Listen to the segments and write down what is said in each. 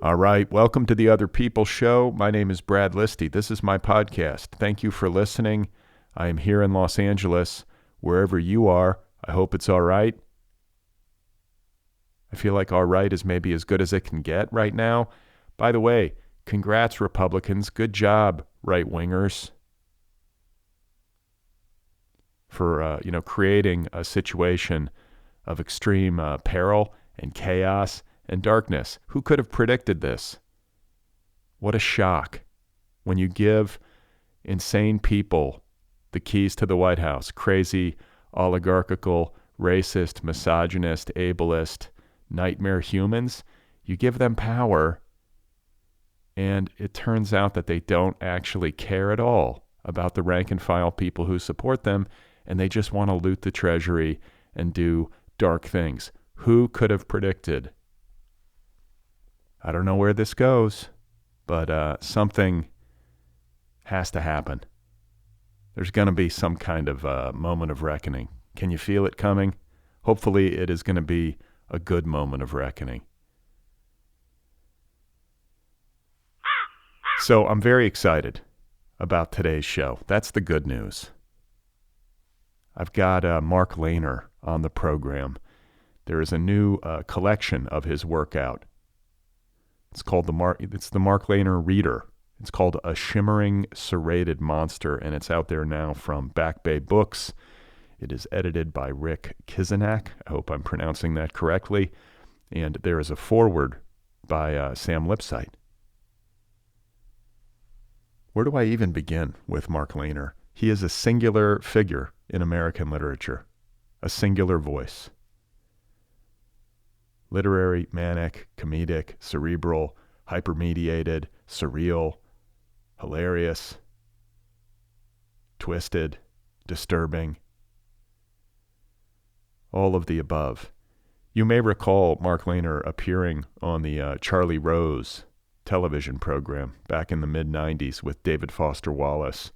All right, welcome to the Otherppl show. My name is Brad Listi. This is my podcast. Thank you for listening. I am here in Los Angeles. Wherever you are, I hope it's all right. I feel like all right is maybe as good as it can get right now. By the way, congrats, Republicans. Good job, right-wingers, for creating a situation of extreme peril and chaos and darkness. Who could have predicted this? What a shock when you give insane people the keys to the White House. Crazy, oligarchical, racist, misogynist, ableist, nightmare humans. You give them power, and it turns out that they don't actually care at all about the rank and file people who support them, and they just want to loot the treasury and do dark things. Who could have predicted? I don't know where this goes, but something has to happen. There's going to be some kind of moment of reckoning. Can you feel it coming? Hopefully it is going to be a good moment of reckoning. So I'm very excited about today's show. That's the good news. I've got Mark Leyner on the program. There is a new collection of his work out. It's called the Mark Leyner Reader. It's called A Shimmering, Serrated Monster, and it's out there now from Back Bay Books. It is edited by Rick Kizinak. I hope I'm pronouncing that correctly. And there is a foreword by Sam Lipsyte. Where do I even begin with Mark Leyner? He is a singular figure in American literature, a singular voice. Literary, manic, comedic, cerebral, hypermediated, surreal, hilarious, twisted, disturbing, all of the above. You may recall Mark Leyner appearing on the Charlie Rose television program back in the mid-90s with David Foster Wallace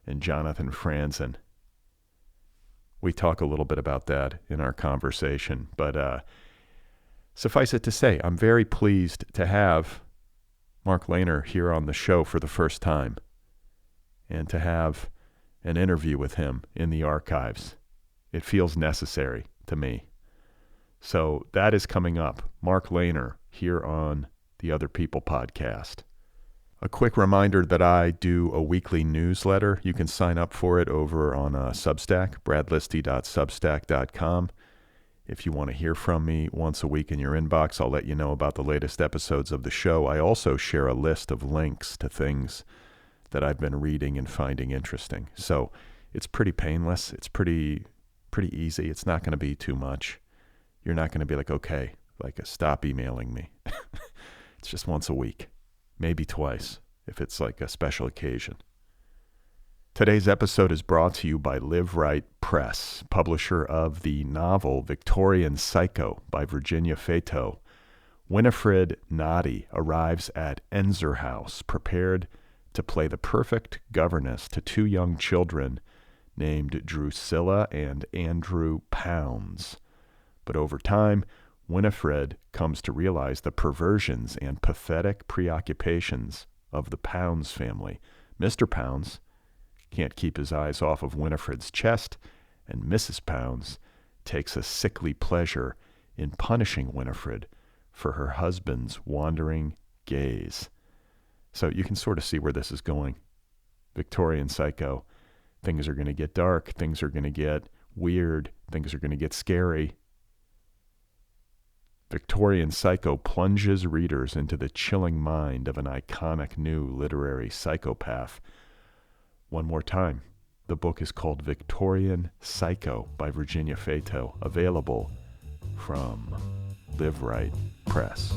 and Jonathan Franzen. We talk a little bit about that in our conversation, but suffice it to say, I'm very pleased to have Mark Leyner here on the show for the first time and to have an interview with him in the archives. It feels necessary to me. So that is coming up. Mark Leyner here on the Otherppl podcast. A quick reminder that I do a weekly newsletter. You can sign up for it over on Substack, bradlisti.substack.com. If you want to hear from me once a week in your inbox, I'll let you know about the latest episodes of the show. I also share a list of links to things that I've been reading and finding interesting. So it's pretty painless. It's pretty easy. It's not going to be too much. You're not going to be like, okay, stop emailing me. It's just once a week, maybe twice, if it's like a special occasion. Today's episode is brought to you by Live Right Press, publisher of the novel Victorian Psycho by Virginia Fato. Winifred Noddy arrives at Enzer House, prepared to play the perfect governess to two young children named Drusilla and Andrew Pounds. But over time, Winifred comes to realize the perversions and pathetic preoccupations of the Pounds family. Mr. Pounds can't keep his eyes off of Winifred's chest, and Mrs. Pounds takes a sickly pleasure in punishing Winifred for her husband's wandering gaze. So you can sort of see where this is going. Victorian Psycho. Things are going to get dark. Things are going to get weird. Things are going to get scary. Victorian Psycho plunges readers into the chilling mind of an iconic new literary psychopath. One more time, the book is called Victorian Psycho by Virginia Fato, available from Live Right Press.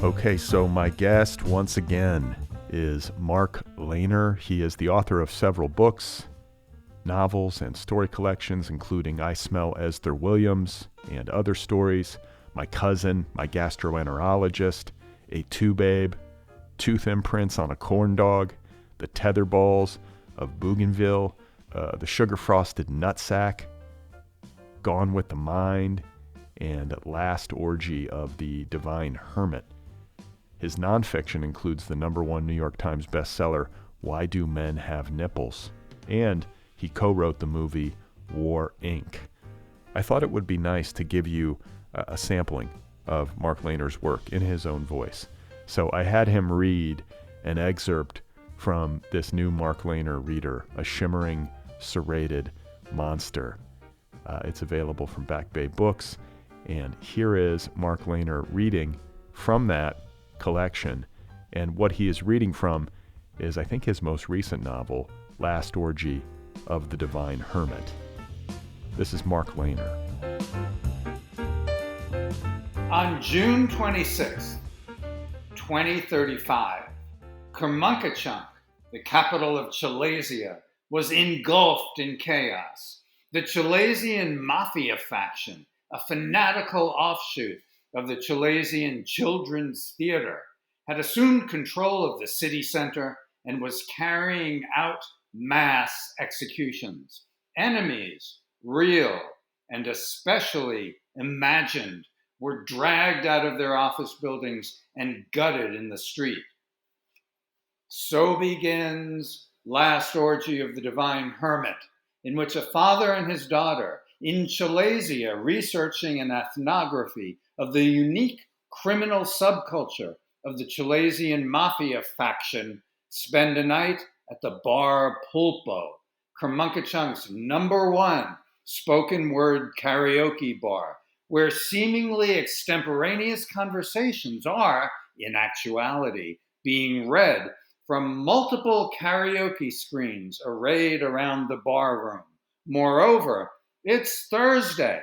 Okay, so my guest once again is Mark Leyner. He is the author of several books, novels, and story collections, including I Smell Esther Williams and Other Stories, My Cousin, My Gastroenterologist, A Two Babe, Tooth Imprints on a Corn Dog, The Tetherballs of Bougainville, The Sugar-Frosted Nutsack, Gone with the Mind, and Last Orgy of the Divine Hermit. His nonfiction includes the #1 New York Times bestseller, Why Do Men Have Nipples? And he co-wrote the movie War, Inc. I thought it would be nice to give you a sampling of Mark Leyner's work in his own voice. So I had him read an excerpt from this new Mark Leyner Reader, A Shimmering, Serrated Monster. It's available from Back Bay Books. And here is Mark Leyner reading from that collection. And what he is reading from is, I think, his most recent novel, Last Orgy of the Divine Hermit. This is Mark Leyner. On June 26, 2035, Kermunkachunk, the capital of Chalasia, was engulfed in chaos. The Chalasian Mafia faction, a fanatical offshoot of the Chalasian Children's Theater, had assumed control of the city center and was carrying out mass executions. Enemies, real and especially imagined, were dragged out of their office buildings and gutted in the street. So begins Last Orgy of the Divine Hermit, in which a father and his daughter in Chalasia, researching an ethnography of the unique criminal subculture of the Chalasian Mafia faction, spend a night at the bar Pulpo, Kermunkachunk's #1 spoken word karaoke bar, where seemingly extemporaneous conversations are, in actuality, being read from multiple karaoke screens arrayed around the bar room. Moreover, it's Thursday,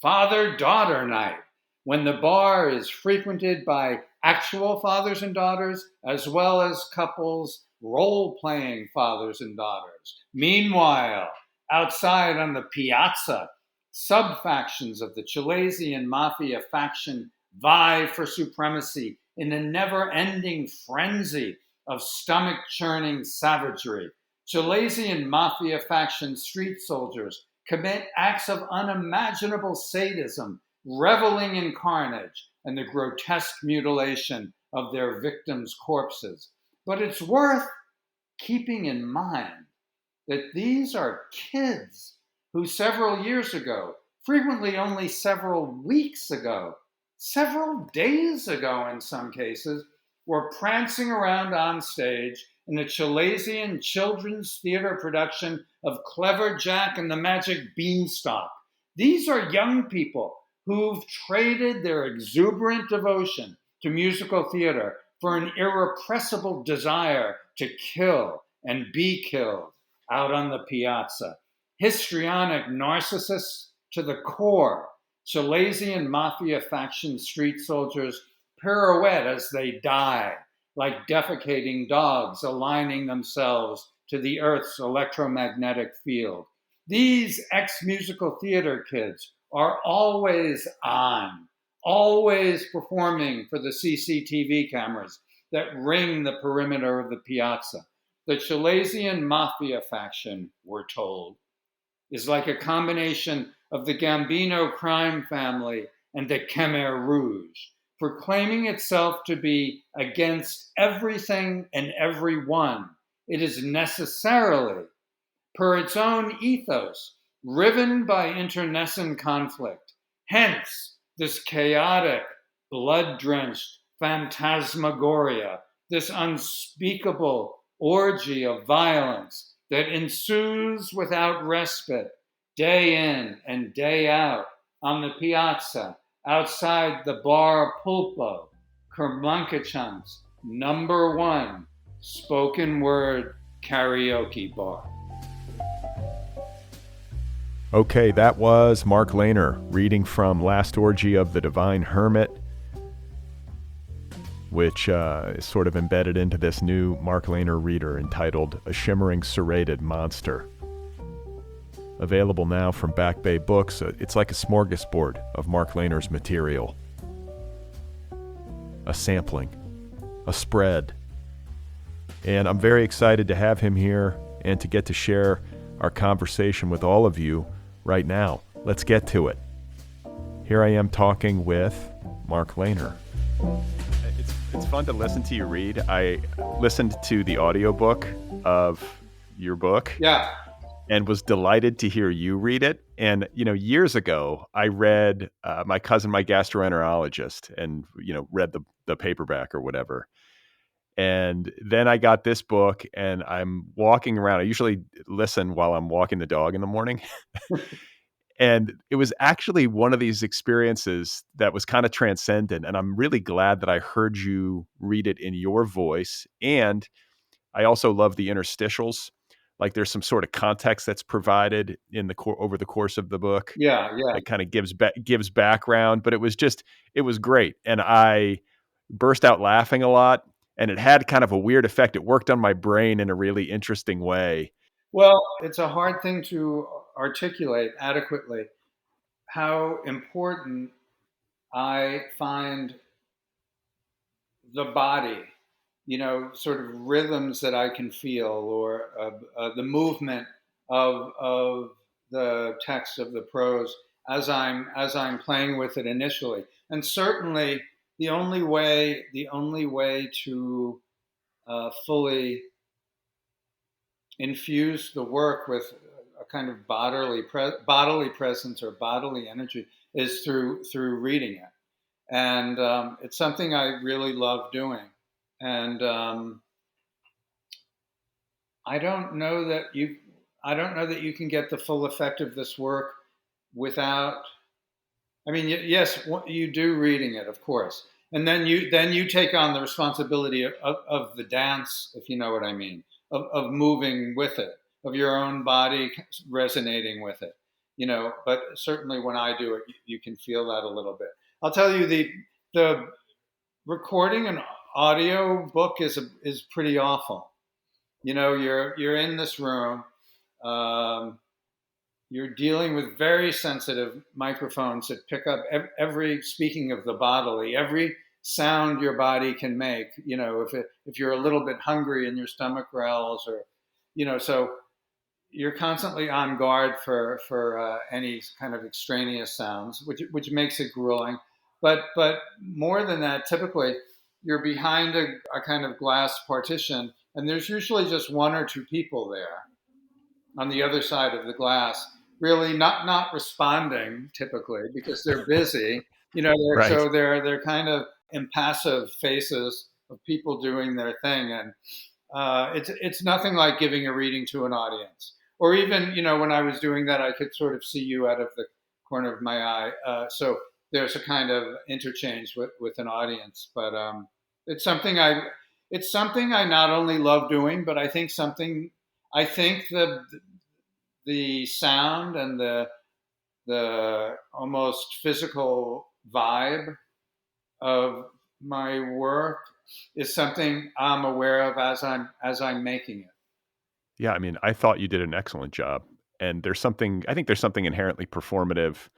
father-daughter night, when the bar is frequented by actual fathers and daughters, as well as couples role-playing fathers and daughters. Meanwhile, outside on the piazza, sub-factions of the Chalasian Mafia faction vie for supremacy in a never-ending frenzy of stomach-churning savagery. Chalasian Mafia faction street soldiers commit acts of unimaginable sadism, reveling in carnage and the grotesque mutilation of their victims' corpses. But it's worth keeping in mind that these are kids who several years ago, frequently only several weeks ago, several days ago in some cases, were prancing around on stage in a Chalasian children's theater production of Clever Jack and the Magic Beanstalk. These are young people who've traded their exuberant devotion to musical theater for an irrepressible desire to kill and be killed out on the piazza. Histrionic narcissists to the core, Chalasian Mafia faction street soldiers pirouette as they die, like defecating dogs aligning themselves to the Earth's electromagnetic field. These ex-musical theater kids are always on, always performing for the CCTV cameras that ring the perimeter of the piazza. The Chalasian Mafia faction, we're told, is like a combination of the Gambino crime family and the Khmer Rouge, proclaiming itself to be against everything and everyone. It is necessarily, per its own ethos, riven by internecine conflict. Hence, this chaotic, blood-drenched phantasmagoria, this unspeakable orgy of violence that ensues without respite, day in and day out, on the piazza, outside the bar Pulpo, Kermunkachunk's #1 spoken word karaoke bar. Okay, that was Mark Leyner reading from Last Orgy of the Divine Hermit, which is sort of embedded into this new Mark Leyner Reader entitled A Shimmering, Serrated Monster. Available now from Back Bay Books. It's like a smorgasbord of Mark Leyner's material. A sampling, a spread. And I'm very excited to have him here and to get to share our conversation with all of you right now. Let's get to it. Here I am talking with Mark Leyner. It's fun to listen to you read. I listened to the audiobook of your book. Yeah. And was delighted to hear you read it. And, years ago, I read my cousin, my gastroenterologist, and, read the paperback or whatever. And then I got this book and I'm walking around. I usually listen while I'm walking the dog in the morning. And it was actually one of these experiences that was kind of transcendent. And I'm really glad that I heard you read it in your voice. And I also love the interstitials. Like there's some sort of context that's provided in the over the course of the book. Yeah. That kind of gives background. But it was great. And I burst out laughing a lot. And it had kind of a weird effect. It worked on my brain in a really interesting way. Well, it's a hard thing to articulate adequately how important I find the body, sort of rhythms that I can feel, or the movement of the text of the prose as I'm playing with it initially. And certainly, the only way to fully infuse the work with a kind of bodily presence or bodily energy is through reading it. And it's something I really love doing. And I don't know that you can get the full effect of this work without. I mean, yes, you do reading it, of course, and then you take on the responsibility of the dance, if you know what I mean, of moving with it, of your own body resonating with it, But certainly, when I do it, you can feel that a little bit. I'll tell you, the recording an audio book is pretty awful. You're in this room. You're dealing with very sensitive microphones that pick up every, speaking of the bodily, every sound your body can make. If you're a little bit hungry and your stomach growls, or so you're constantly on guard for any kind of extraneous sounds, which makes it grueling. But more than that, typically you're behind a kind of glass partition, and there's usually just one or two people there on the other side of the glass, really not responding typically because they're busy. Right. So they're kind of impassive faces of people doing their thing, and it's nothing like giving a reading to an audience. Or even when I was doing that, I could sort of see you out of the corner of my eye. So there's a kind of interchange with an audience. But it's something I not only love doing, but I think the sound and the almost physical vibe of my work is something I'm aware of as I'm making it. Yeah, I mean, I thought you did an excellent job. And I think there's something inherently performative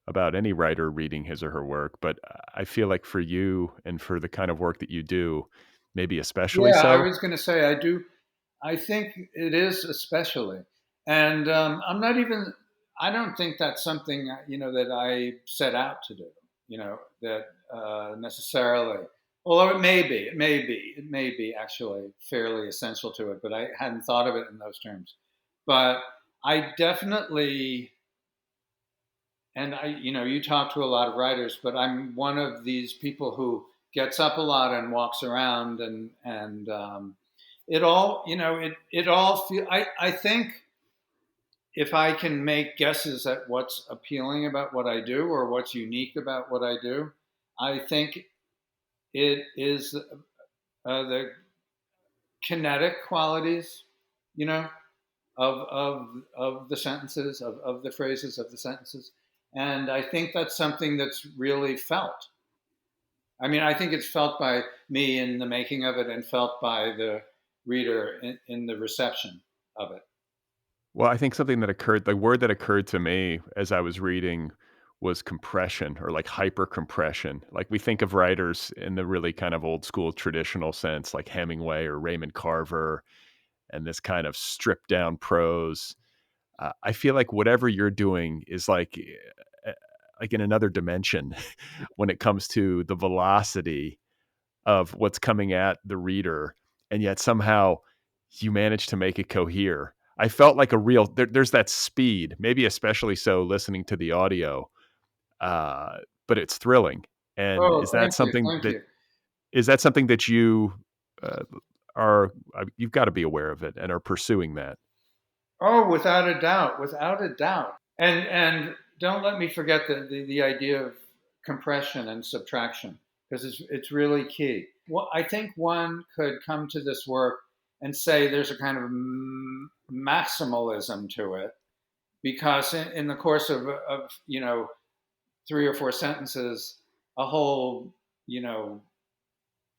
about any writer reading his or her work, but I feel like for you and for the kind of work that you do, maybe especially Yeah, I so. was going to say I do. I think it is especially, and I'm not even. I don't think that's something that I set out to do. That necessarily. Although it may be actually fairly essential to it, but I hadn't thought of it in those terms. But I definitely, and you talk to a lot of writers, but I'm one of these people who gets up a lot and walks around, and it all, it all feel. I think if I can make guesses at what's appealing about what I do or what's unique about what I do, I think it is the kinetic qualities, you know, of the sentences, of the phrases, of the sentences. And I think that's something that's really felt. I mean, I think it's felt by me in the making of it and felt by the reader in the reception of it. Well, I think the word that occurred to me as I was reading was compression, or like hyper compression. Like we think of writers in the really kind of old school traditional sense, like Hemingway or Raymond Carver, and this kind of stripped down prose. I feel like whatever you're doing is like in another dimension when it comes to the velocity of what's coming at the reader, and yet somehow you manage to make it cohere. I felt like a real there's that speed, maybe especially so listening to the audio, uh, but it's thrilling. And Oh, thank you, thank you. is that something that you uh, are you've got to be aware of it and are pursuing that? Oh, without a doubt, without a doubt. And don't let me forget the idea of compression and subtraction, because it's really key. Well, I think one could come to this work and say there's a kind of maximalism to it, because in the course of 3 or 4 sentences, a whole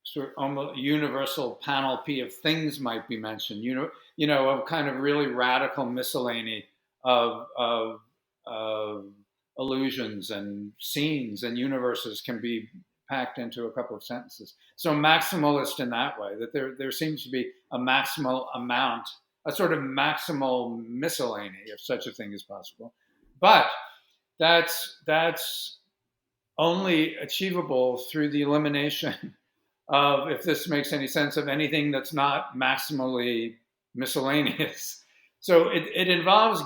sort of almost universal panoply of things might be mentioned. Of kind of really radical miscellany of illusions and scenes and universes can be packed into a couple of sentences. So maximalist in that way, that there seems to be a maximal amount, a sort of maximal miscellany, if such a thing is possible. But that's only achievable through the elimination of, if this makes any sense, of anything that's not maximally miscellaneous. So it involves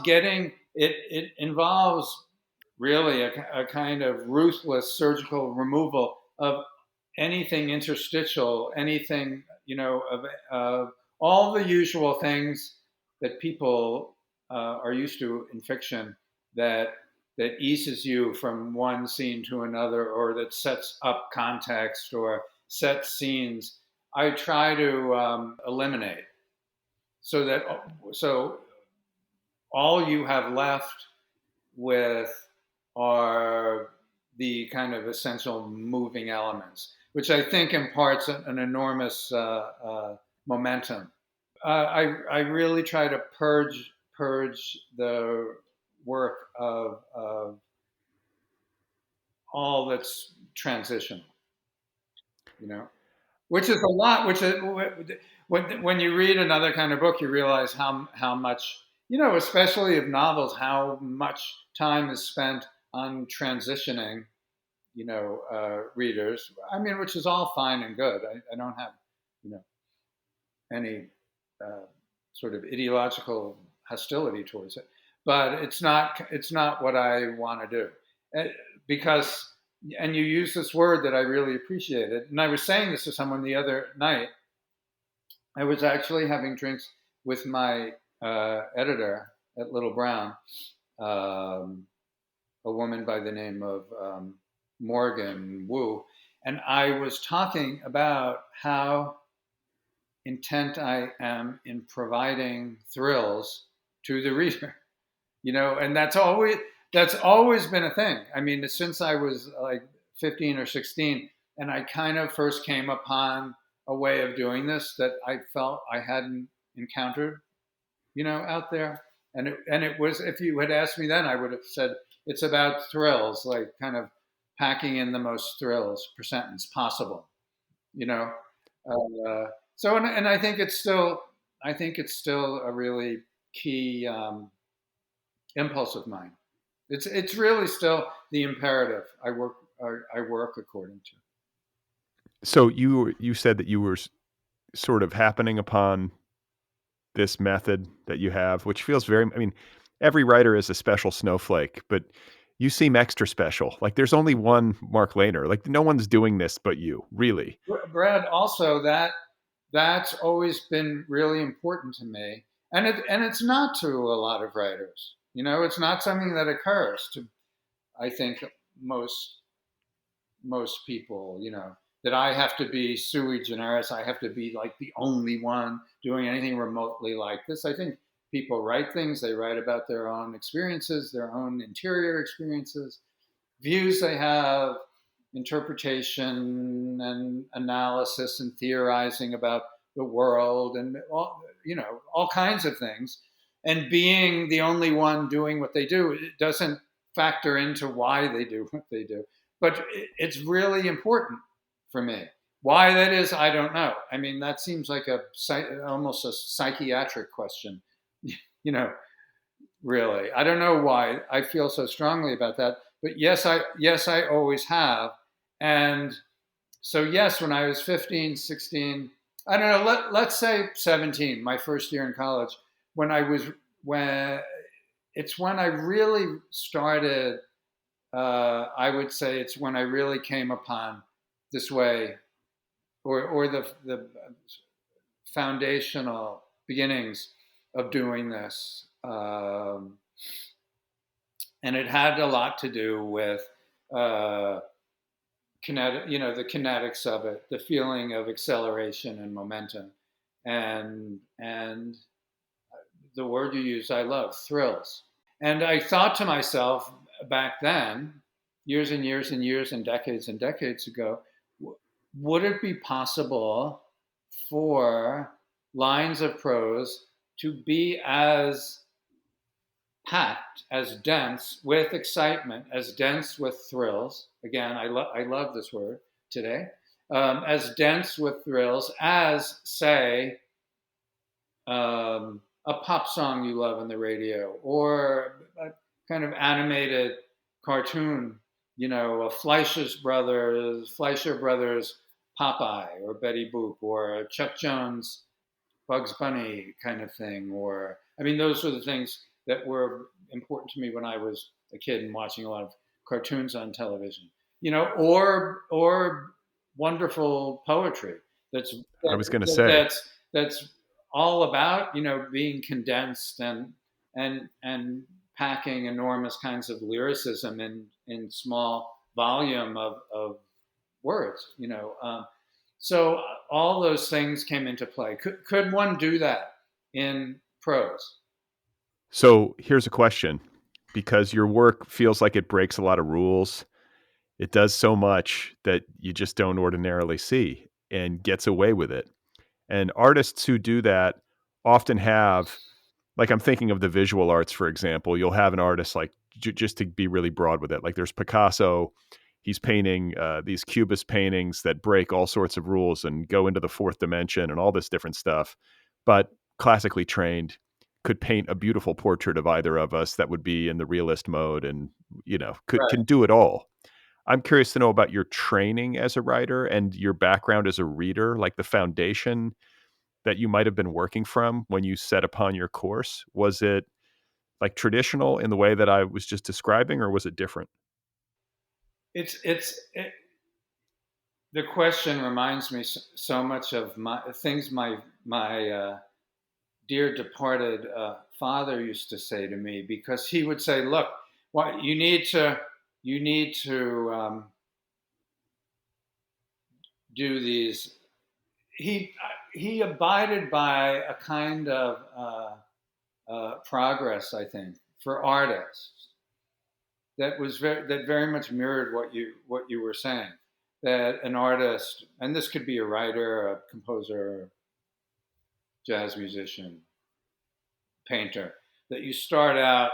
it involves really a kind of ruthless surgical removal of anything interstitial, anything, of all the usual things that people are used to in fiction, that eases you from one scene to another, or that sets up context or sets scenes. I try to eliminate, so all you have left with are the kind of essential moving elements, which I think imparts an enormous momentum. I really try to purge the work of all that's transitional, you know, which is a lot. Which is, when you read another kind of book, you realize how much, especially of novels, how much time is spent on transitioning, readers. I mean, which is all fine and good. I don't have, you know, any uh, sort of ideological hostility towards it, but it's not what I want to do. Because, and you use this word that I really appreciated, and I was saying this to someone the other night. I was actually having drinks with my editor at Little Brown, um, a woman by the name of Morgan Wu, and I was talking about how intent I am in providing thrills to the reader, and that's always been a thing. I mean, since I was like 15 or 16, and I kind of first came upon a way of doing this that I felt I hadn't encountered, out there. And it was, if you had asked me then, I would have said it's about thrills, like kind of packing in the most thrills per sentence possible, you know. So, and I think it's still a really key impulse of mine. It's really still the imperative I work according to. So you said that you were sort of happening upon this method that you have, which feels very, I mean, every writer is a special snowflake, but you seem extra special. Like there's only one Mark Leyner. Like no one's doing this but you, really. Brad, also that's always been really important to me, and it's not to a lot of writers. It's not something that occurs to, I think, most most people. That I have to be sui generis. I have to be like the only one doing anything remotely like this. I think people write things. They write about their own experiences, their own interior experiences, views they have, interpretation and analysis and theorizing about the world, and all kinds of things. And being the only one doing what they do, it doesn't factor into why they do what they do. But it's really important for me. Why that is, I don't know. I mean, that seems like almost a psychiatric question. you know, really. I don't know why I feel so strongly about that, but yes, I always have. And so yes, when I was 15, 16, I don't know, let's say 17, my first year in college, when I was when it's when I really started, I would say it's when I really came upon this way, or the foundational beginnings of doing this. And it had a lot to do with uh, the kinetics of it, the feeling of acceleration and momentum, and the word you use, I love, thrills. And I thought to myself back then, years and years and years and decades ago, would it be possible for lines of prose to be as packed, as dense with excitement, as dense with thrills? Again, I love this word today. As dense with thrills as, say, a pop song you love on the radio, or a kind of animated cartoon, a Fleischer Brothers Popeye, or Betty Boop, or a Chuck Jones Bugs Bunny kind of thing. Or, I mean, those were the things that were important to me when I was a kid and watching a lot of cartoons on television, or wonderful poetry I was going to say, that's all about being condensed and packing enormous kinds of lyricism in small volume of words. So all those things came into play. Could one do that in prose? so here's a question, because your work feels like it breaks a lot of rules. It does so much that you just don't ordinarily see and gets away with it. And artists who do that often have, like, I'm thinking of the visual arts, for example. You'll have an artist, like, just to be really broad with it, like there's Picasso. He's painting these cubist paintings that break all sorts of rules and go into the fourth dimension and all this different stuff. But classically trained could paint a beautiful portrait of either of us that would be in the realist mode, and can Right. do it all. I'm curious to know about your training as a writer and your background as a reader, like the foundation that you might have been working from when you set upon your course. Was it like traditional in the way that I was just describing, or was it different? It, the question reminds me so much of my things my dear departed father used to say to me, because he would say, "Look, what you need to do these." He abided by a kind of progress, I think, for artists that very much mirrored what you were saying. That an artist, and this could be a writer, a composer, jazz musician, painter, that you start out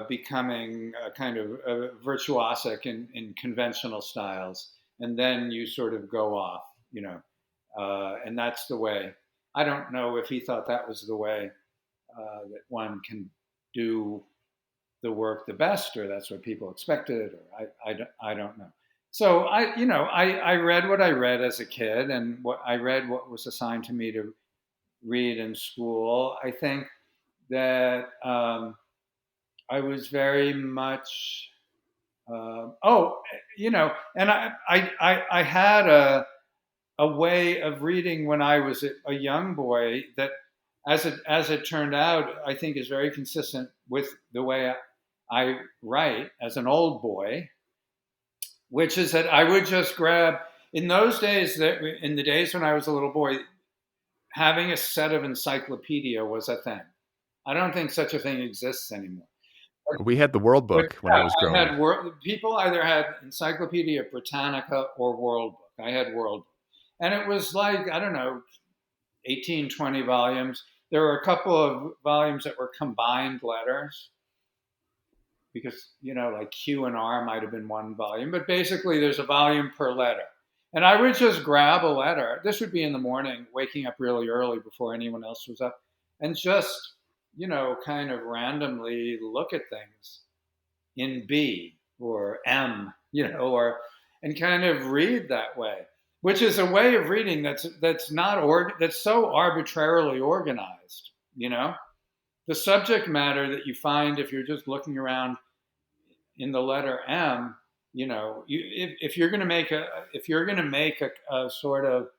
becoming a kind of virtuosic in conventional styles, and then you sort of go off, and that's the way. I don't know if he thought that was the way that one can do the work the best, or that's what people expected, or I don't know. So I read what I read as a kid, and I read what was assigned to me to read in school. I think that I was very much and I had a way of reading when I was a young boy that, as it turned out, I think is very consistent with the way I write as an old boy, which is that I would just grab, in those days, in the days when I was a little boy, having a set of encyclopedia was a thing. I don't think such a thing exists anymore. We had the World But Book when I yeah, was I growing up. had people either had Encyclopedia Britannica or World Book. I had World Book. And it was like, I don't know, 18, 20 volumes. There were a couple of volumes that were combined letters, because, like Q and R might have been one volume, but basically there's a volume per letter. And I would just grab a letter. This would be in the morning, waking up really early before anyone else was up, and just kind of randomly look at things in B or M, and kind of read that way, which is a way of reading that's so arbitrarily organized. The subject matter that you find if you're just looking around in the letter M, if you're going to make a sort of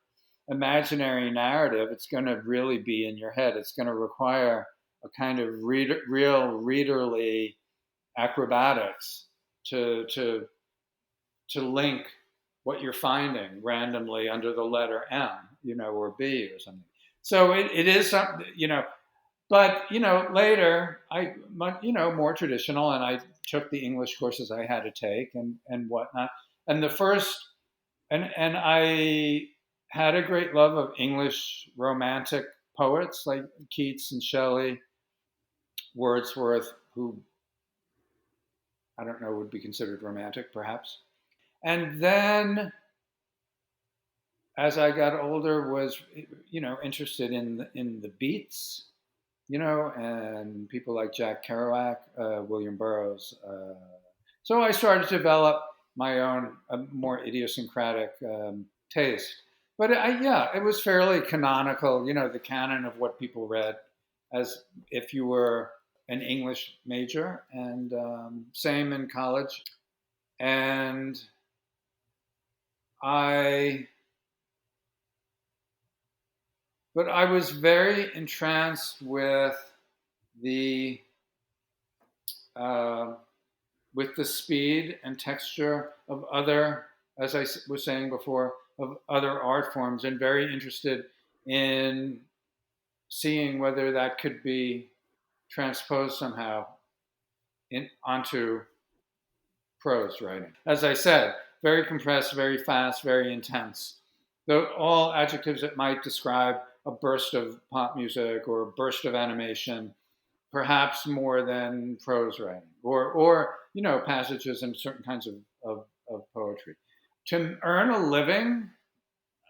imaginary narrative, it's going to really be in your head. It's going to require a kind of real readerly acrobatics to link what you're finding randomly under the letter M, or B or something. So it is something, but later more traditional, and I took the English courses I had to take and whatnot. And the first, and I had a great love of English romantic poets like Keats and Shelley, Wordsworth, who I don't know would be considered romantic, perhaps. And then, as I got older, was interested in the beats, and people like Jack Kerouac, William Burroughs. So I started to develop my own more idiosyncratic taste. But it was fairly canonical, the canon of what people read, as if you were an English major, and same in college. And I was very entranced with the speed and texture of other, as I was saying before, of other art forms, and very interested in seeing whether that could be transposed somehow onto prose writing. As I said, very compressed, very fast, very intense. All adjectives that might describe a burst of pop music or a burst of animation, perhaps more than prose writing, or passages in certain kinds of poetry. To earn a living,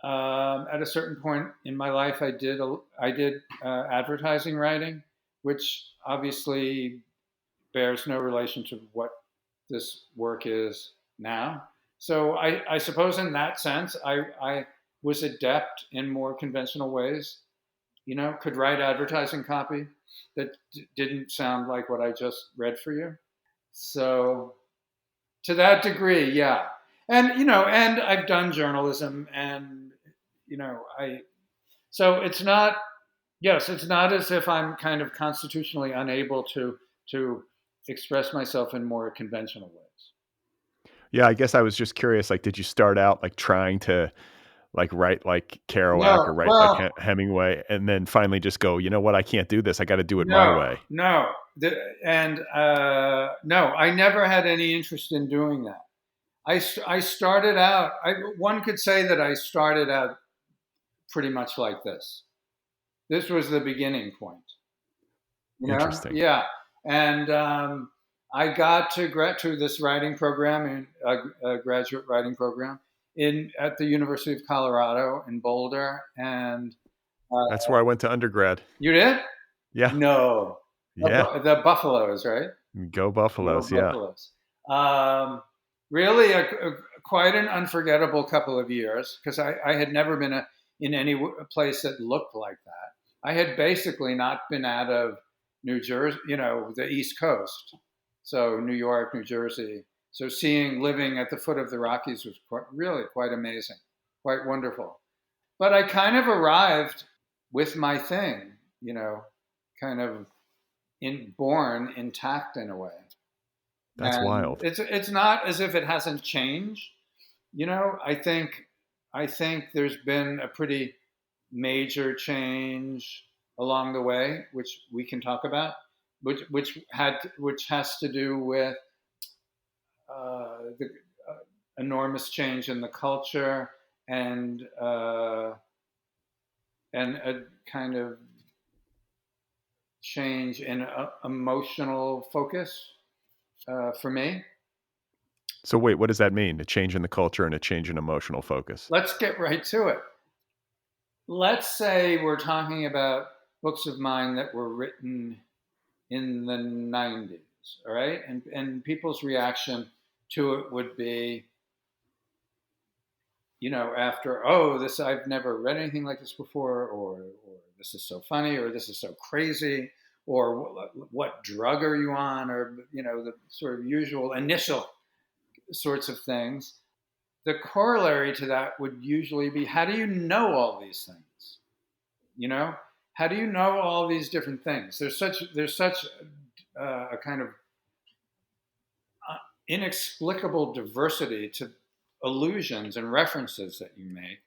at a certain point in my life, I did advertising writing, which obviously bears no relation to what this work is now. So I suppose in that sense, I was adept in more conventional ways. Could write advertising copy that didn't sound like what I just read for you. So to that degree, yeah. And and I've done journalism, and so it's not as if I'm kind of constitutionally unable to express myself in more conventional ways. Yeah, I guess I was just curious, like, did you start out like trying to like write like Kerouac or No, write like well, Hemingway, and then finally just go, you know what, I can't do this. I got to do it my no, way. no, and no, I never had any interest in doing that. I started out. One could say that I started out pretty much like this. This was the beginning point. Interesting. Yeah, and I got to this writing program, a graduate writing program at the University of Colorado in Boulder, and That's where I went to undergrad. you did? Yeah. No, Yeah. the Buffaloes, right? Go Go Buffaloes. Yeah. Buffaloes. Really, quite an unforgettable couple of years, because I had never been in any place that looked like that. I had basically not been out of New Jersey, the East Coast, so New York, New Jersey. So living at the foot of the Rockies was really quite amazing, quite wonderful. But I kind of arrived with my thing, kind of born intact in a way. That's And wild. it's not as if it hasn't changed. I think there's been a pretty major change along the way, which we can talk about, which has to do with the enormous change in the culture, and a kind of change in emotional focus for me. So wait, what does that mean? A change in the culture and a change in emotional focus? Let's get right to it. Let's say we're talking about books of mine that were written in the 90s, all right? And people's reaction to it would be, after, oh, this, I've never read anything like this before, or this is so funny, or this is so crazy, or what drug are you on, or, the sort of usual initial sorts of things. The corollary to that would usually be, how do you know all these things? You know, how do you know all these different things? There's such a kind of inexplicable diversity to allusions and references that you make.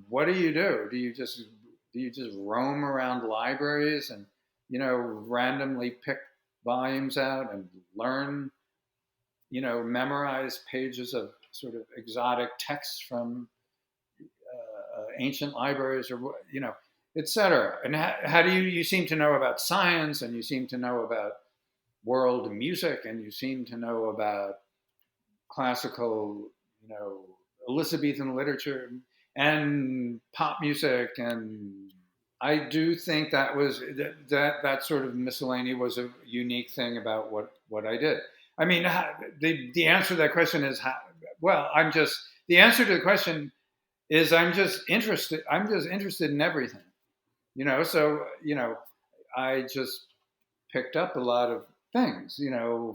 What do you do? Do you just roam around libraries and randomly pick volumes out and learn, memorize pages of sort of exotic texts from ancient libraries, or etc. And how do you seem to know about science, and you seem to know about world music, and you seem to know about classical, Elizabethan literature and pop music. And I do think that sort of miscellany was a unique thing about what I did. I mean, the answer to that question is, well, the answer to the question is, I'm just interested. I'm just interested in everything, So I just picked up a lot of things,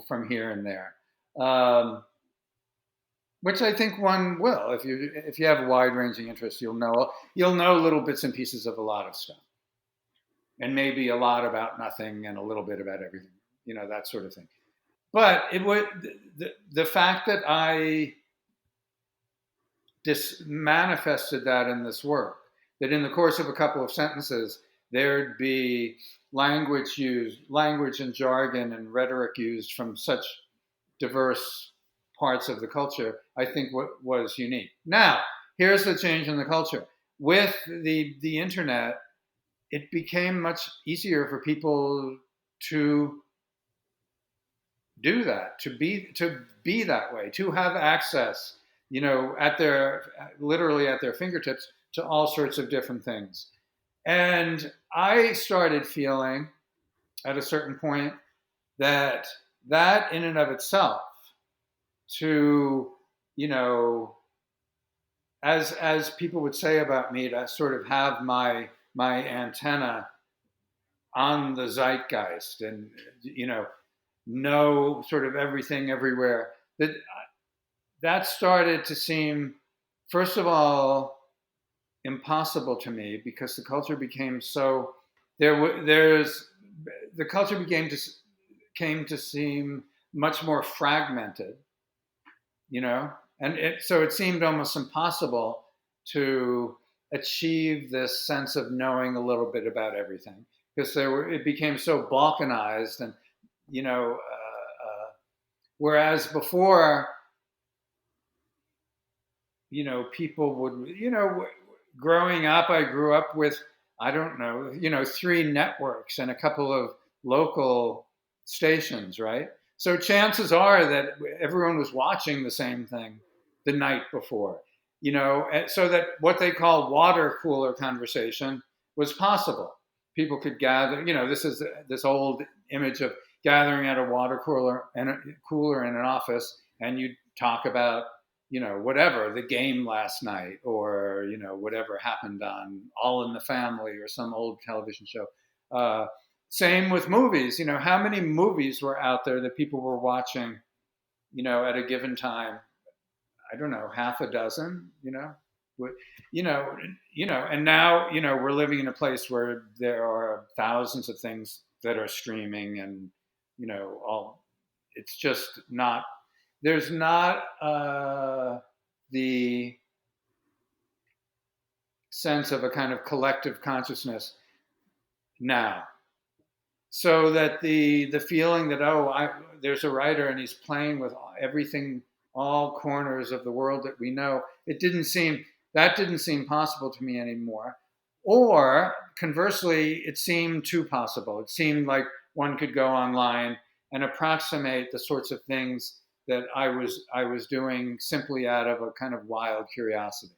from here and there, which I think one will. If you have a wide ranging interest, you'll know little bits and pieces of a lot of stuff, and maybe a lot about nothing and a little bit about everything, that sort of thing. But it would the fact that I manifested that in this work, that in the course of a couple of sentences, there'd be language and jargon and rhetoric used from such diverse parts of the culture, I think what was unique. Now, here's the change in the culture. With the internet, it became much easier for people to do that, to be that way, to have access, literally at their fingertips, to all sorts of different things. And I started feeling at a certain point that in and of itself, to, as people would say about me, to sort of have my antenna on the zeitgeist, and know sort of everything everywhere, that started to seem, first of all, impossible to me, because the culture became so the culture came to seem much more fragmented, and so it seemed almost impossible to achieve this sense of knowing a little bit about everything, because it became so balkanized, and whereas before, people would, growing up, I grew up with, I don't know, 3 networks and a couple of local stations, right? So chances are that everyone was watching the same thing the night before, so that what they call water cooler conversation was possible. People could gather, this is this old image of gathering at a water cooler in an office, and you'd talk about, whatever, the game last night, or, whatever happened on All in the Family or some old television show. Same with movies. How many movies were out there that people were watching, at a given time? I don't know, half a dozen, and now, we're living in a place where there are thousands of things that are streaming, and, all, it's just not, there's not the sense of a kind of collective consciousness now. So that the feeling that, there's a writer and he's playing with everything, all corners of the world that we know, didn't seem possible to me anymore. Or conversely, it seemed too possible. It seemed like one could go online and approximate the sorts of things that I was doing simply out of a kind of wild curiosity.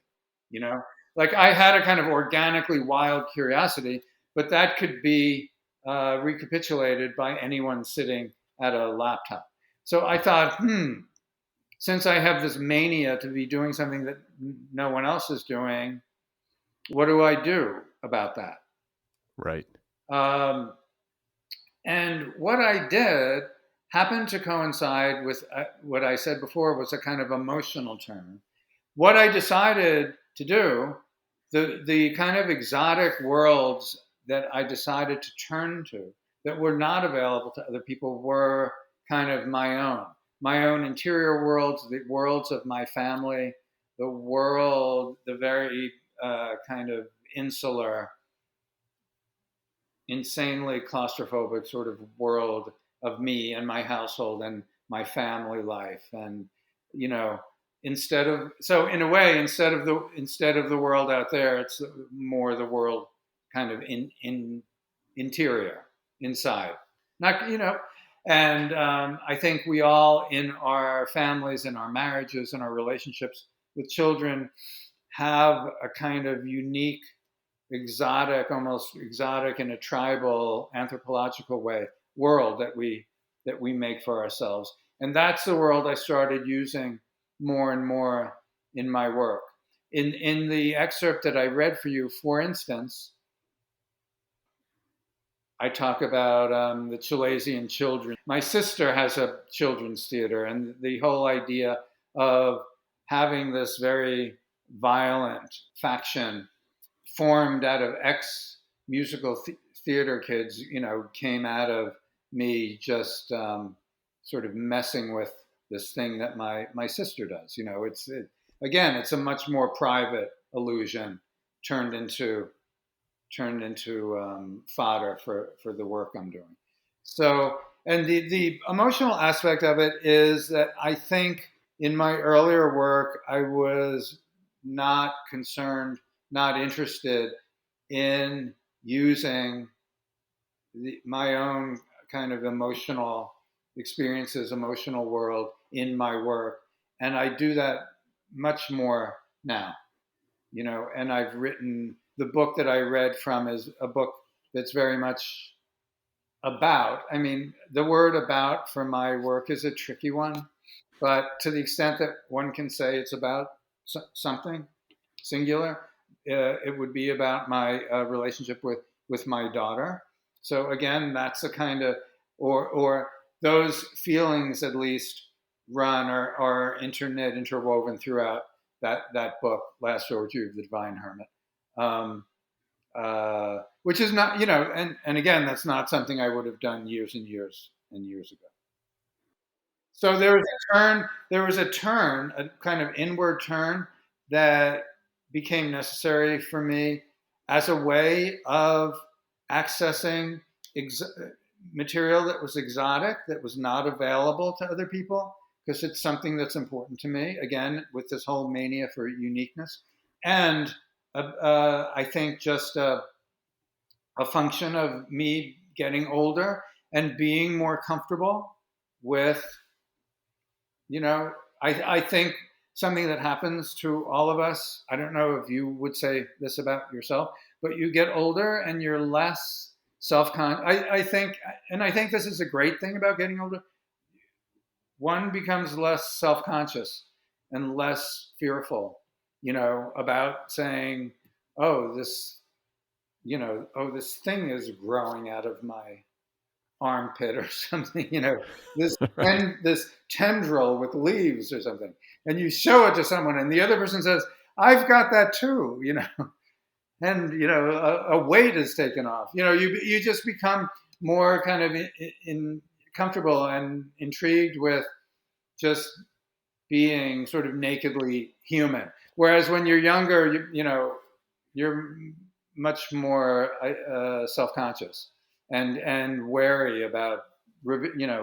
Like I had a kind of organically wild curiosity, but that could be recapitulated by anyone sitting at a laptop. So I thought, since I have this mania to be doing something that no one else is doing, what do I do about that? Right. And what I did happened to coincide with what I said before was a kind of emotional turn. What I decided to do, the kind of exotic worlds that I decided to turn to that were not available to other people were kind of my own interior worlds, the worlds of my family, the very kind of insular, insanely claustrophobic sort of world of me and my household and my family life. And you know, in a way, instead of the world out there, it's more the world kind of in interior, inside, not, and I think we all, in our families, in our marriages, in our relationships with children, have a kind of unique, exotic, almost exotic in a tribal, anthropological way, world that we make for ourselves. And that's the world I started using more and more in my work. In the excerpt that I read for you, for instance, I talk about the Chilesian children. My sister has a children's theater, and the whole idea of having this very violent faction formed out of ex-musical theater kids, came out of me just sort of messing with this thing that my sister does. Again, it's a much more private illusion turned into fodder for the work I'm doing. So, and the emotional aspect of it is that I think in my earlier work I was not concerned, not interested in using my own kind of emotional experiences, emotional world in my work. And I do that much more now, and I've written, the book that I read from is a book that's very much about. I mean, the word about for my work is a tricky one, but to the extent that one can say it's about something singular, it would be about my relationship with my daughter. So again, that's a kind of, or those feelings at least run or are interwoven throughout that book, Last Orgy of the Divine Hermit. Which is not, and again, that's not something I would have done years and years and years ago. So there was a turn, a kind of inward turn that became necessary for me as a way of accessing material that was exotic, that was not available to other people, because it's something that's important to me, again, with this whole mania for uniqueness. And I think just a function of me getting older and being more comfortable with, I think something that happens to all of us, I don't know if you would say this about yourself, but you get older and you're less self-conscious. I think this is a great thing about getting older. One becomes less self-conscious and less fearful, about saying, oh, this thing is growing out of my armpit or something, this tendril with leaves or something. And you show it to someone and the other person says, I've got that too, and, a weight is taken off. You just become more kind of in comfortable and intrigued with just being sort of nakedly human. Whereas when you're younger, you're much more self-conscious and wary about,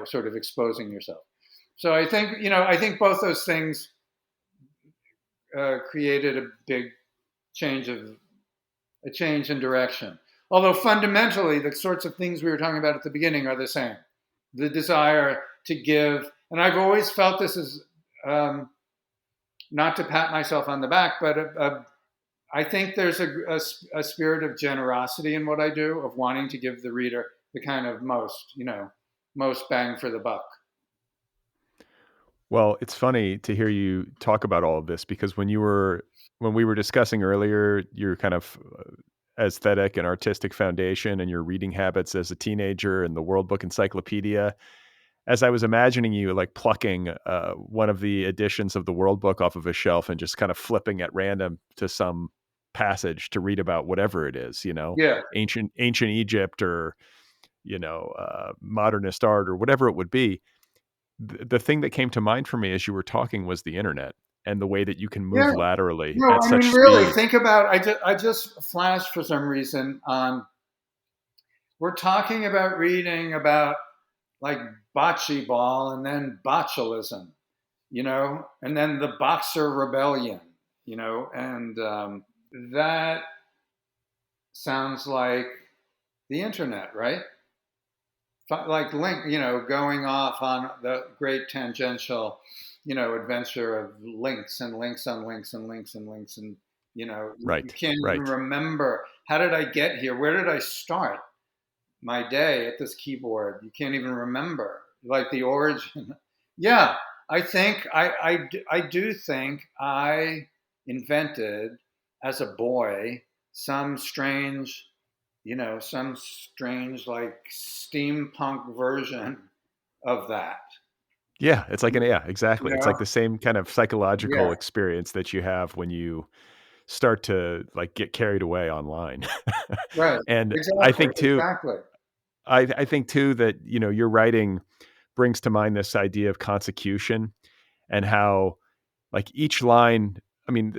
sort of exposing yourself. So I think both those things created a big change in direction. Although fundamentally, the sorts of things we were talking about at the beginning are the same. The desire to give, and I've always felt this is, not to pat myself on the back, but I think there's a spirit of generosity in what I do, of wanting to give the reader the kind of most bang for the buck. Well, it's funny to hear you talk about all of this because when we were discussing earlier your kind of aesthetic and artistic foundation and your reading habits as a teenager and the World Book Encyclopedia, as I was imagining you like plucking one of the editions of the World Book off of a shelf and just kind of flipping at random to some passage to read about whatever it is, Yeah, ancient Egypt or modernist art or whatever it would be. The thing that came to mind for me as you were talking was the internet and the way that you can yeah. move laterally No, at I mean, such really, speed. think about. I just flashed for some reason on. We're talking about reading about like bocce ball and then botulism, and then the Boxer Rebellion, and that sounds like the internet, right? Like link, going off on the great tangential, adventure of links and links on links and links and links, and you Right, can't even right. remember how did I get here? Where did I start my day at this keyboard? You can't even remember like the origin. Yeah, I do think I invented as a boy some strange some strange like steampunk version of that. Yeah, it's like yeah, You exactly. It's like know? the same kind of psychological Yeah. experience that you have when you start to like get carried away online. Right. And I Exactly. think too, Exactly. I think too that, your writing brings to mind this idea of consecution and how like each line, I mean,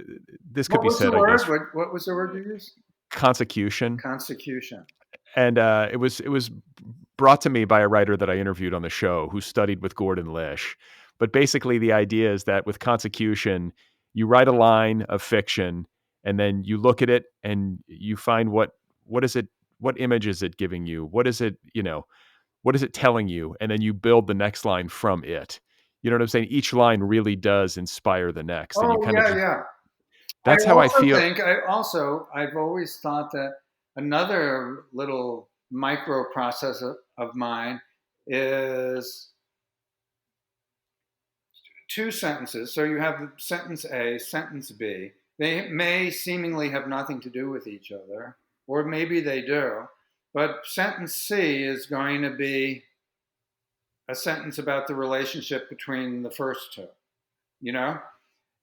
this could What be was the said, I guess, word? What was the word you used? consecution. Consecution. And it was brought to me by a writer that I interviewed on the show who studied with Gordon Lish. But basically, the idea is that with consecution, you write a line of fiction, and then you look at it and you find what is it, what image is it giving you, what is it, what is it telling you, and then you build the next line from it. You know what I'm saying? Each line really does inspire the next, and you Oh kind of yeah, just yeah. that's how I feel. I've always thought that another little micro process of mine is two sentences. So you have the sentence A, sentence B. They may seemingly have nothing to do with each other, or maybe they do. But sentence C is going to be a sentence about the relationship between the first two, you know?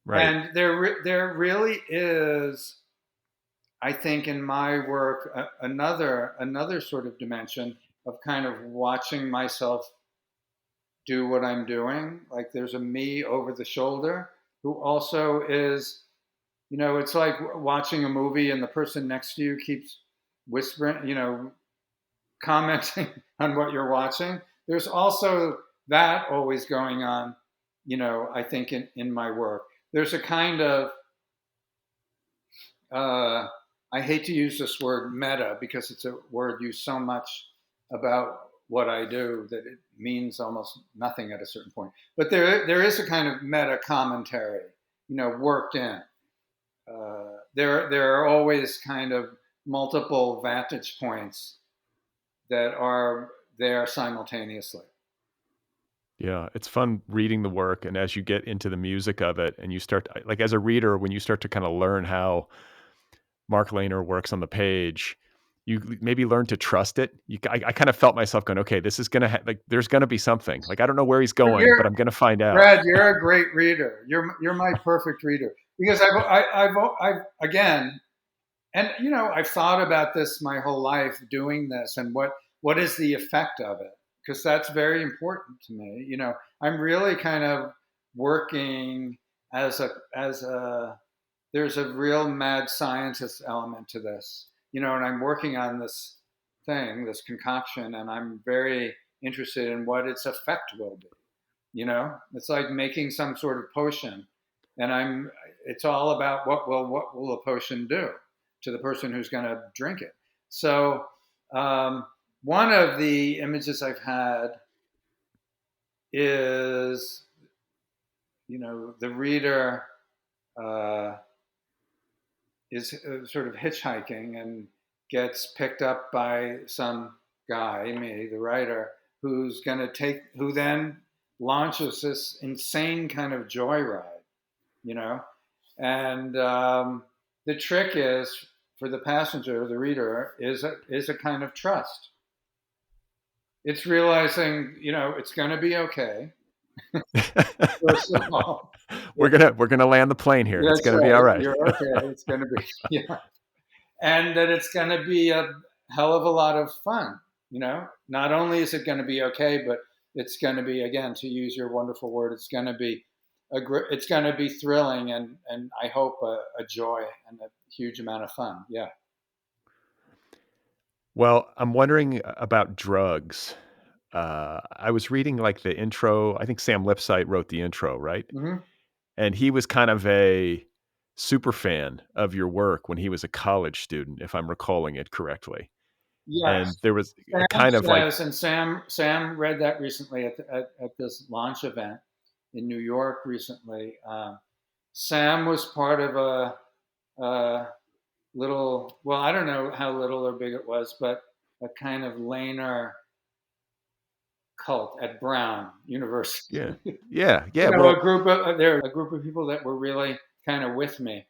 Right. And there really is, I think, in my work, another sort of dimension of kind of watching myself do what I'm doing. Like there's a me over the shoulder who also is, it's like watching a movie and the person next to you keeps whispering, commenting on what you're watching. There's also that always going on, I think in my work. There's a kind of, uh, I hate to use this word meta because it's a word used so much about what I do that it means almost nothing at a certain point. But there is a kind of meta commentary, worked in. There are always kind of multiple vantage points that are there simultaneously. Yeah, it's fun reading the work, and as you get into the music of it, and you start like as a reader, when you start to kind of learn how Mark Leyner works on the page, you maybe learn to trust it. I kind of felt myself going, okay, this is gonna like there's gonna be something. Like I don't know where he's But going, but I'm gonna find out. Brad, you're a great reader. You're my perfect reader because I've again, and I've thought about this my whole life doing this and what is the effect of it, because that's very important to me. I'm really kind of working as a there's a real mad scientist element to this, and I'm working on this concoction, and I'm very interested in what its effect will be. It's like making some sort of potion, and it's all about what will a potion do to the person who's going to drink it. So um, one of the images I've had is the reader uh, is sort of hitchhiking and gets picked up by some guy, me, the writer, who then launches this insane kind of joyride, you know? And the trick is for the passenger, the reader, is a kind of trust. It's realizing, it's going to be okay. First of all, we're gonna land the plane here. It's that's gonna be right. all right. You're okay. It's going to be, yeah. And that it's going to be a hell of a lot of fun. Not only is it going to be okay, but it's going to be, again, to use your wonderful word, it's going to be thrilling and I hope a joy and a huge amount of fun. Yeah. Well, I'm wondering about drugs. I was reading like the intro. I think Sam Lipsyte wrote the intro, right? Mm-hmm. And he was kind of a super fan of your work when he was a college student, if I'm recalling it correctly. And Yes. there was a Sam kind of like, says, and Sam read that recently at this launch event in New York recently. Sam was part of a little, well, I don't know how little or big it was, but a kind of Leyner cult at Brown University. yeah. A Well, group of people that were really kind of with me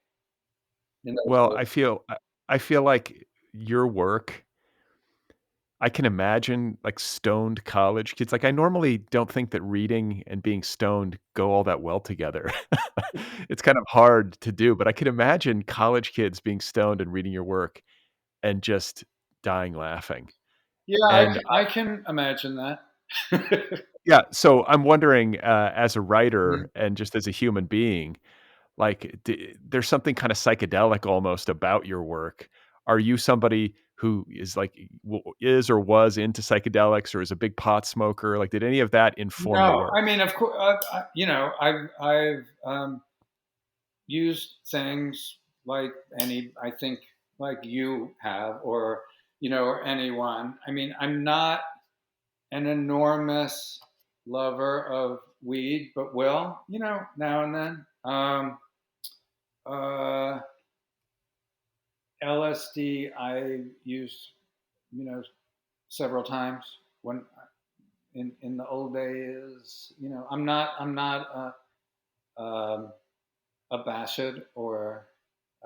in those well, days. I feel like your work, I can imagine like stoned college kids. Like I normally don't think that reading and being stoned go all that well together. It's kind of hard to do, but I can imagine college kids being stoned and reading your work and just dying laughing. Yeah, And I can imagine that. yeah, so I'm wondering, as a Mhm. writer and just as a human being, like, there's something kinda psychedelic almost about your work. Are you somebody who is, like, is or was into psychedelics or is a big pot smoker? Like, did any of that inform the No, work? I mean, of course, I've used things like I think like you have, or anyone. I mean, I'm not an enormous lover of weed, but will, now and then. Uh, LSD I used, you know, several times when in the old days. I'm not abashed or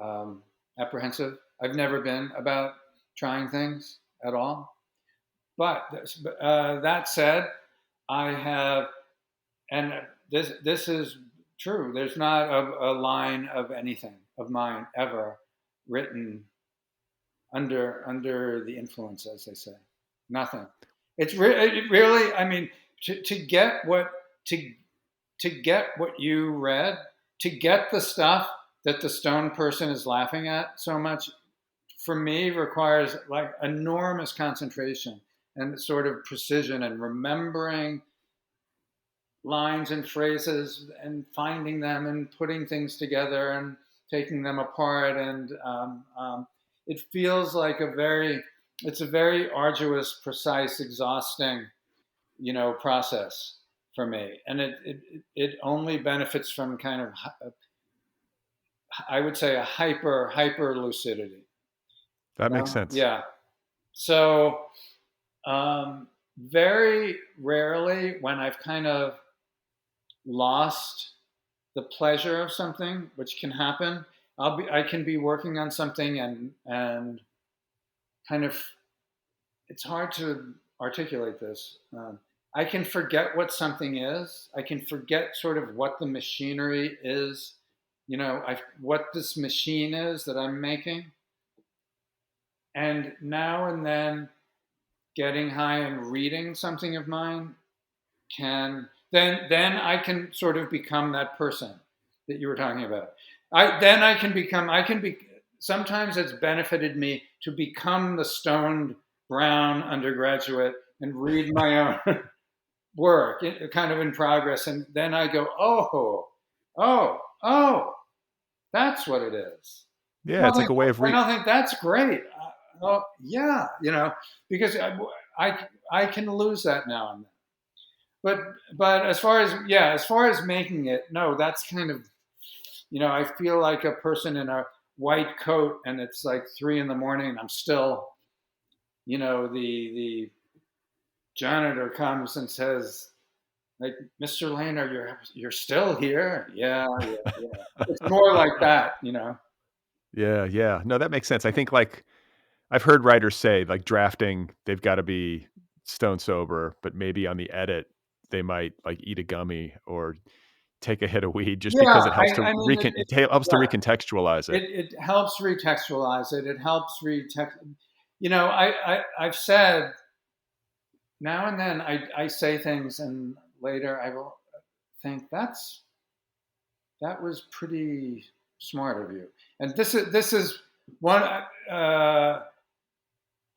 um, apprehensive. I've never been about trying things at all. But that said, I have, and this is true. There's not a line of anything of mine ever written under the influence, as they say. Nothing. It really. I mean, to get to to get what you read, to get the stuff that the stone person is laughing at so much, for me requires like enormous concentration and sort of precision and remembering lines and phrases and finding them and putting things together and taking them apart, and it feels like it's a very arduous, precise, exhausting process for me, and it only benefits from kind of, I would say, a hyper lucidity. That makes sense. Yeah. So very rarely when I've kind of lost the pleasure of something, which can happen, I can be working on something and kind of, it's hard to articulate this. I can forget what something is. I can forget sort of what the machinery is, what this machine is that I'm making. And now and then getting high and reading something of mine can, then I can sort of become that person that you were talking about. I can be, sometimes it's benefited me to become the stoned brown undergraduate and read my own work, kind of in progress, and then I go, oh, that's what it is. Yeah, it's like a way of And I'll think that's great. Oh yeah, because I can lose that now and then. But as far as making it, no, that's kind of, I feel like a person in a white coat, and it's like 3 a.m. and I'm still, the janitor comes and says, like, Mr. Leyner, you're still here? Yeah, yeah, yeah. It's more like that, you know. Yeah, yeah. No, that makes sense. I think like I've heard writers say like drafting, they've got to be stone sober, but maybe on the edit, they might like eat a gummy or take a hit of weed just Yeah, because it helps to I mean, helps to yeah, recontextualize it. it helps retextualize it. It helps You know, I've said now and then I say things, and later I will think that was pretty smart of you. And this is one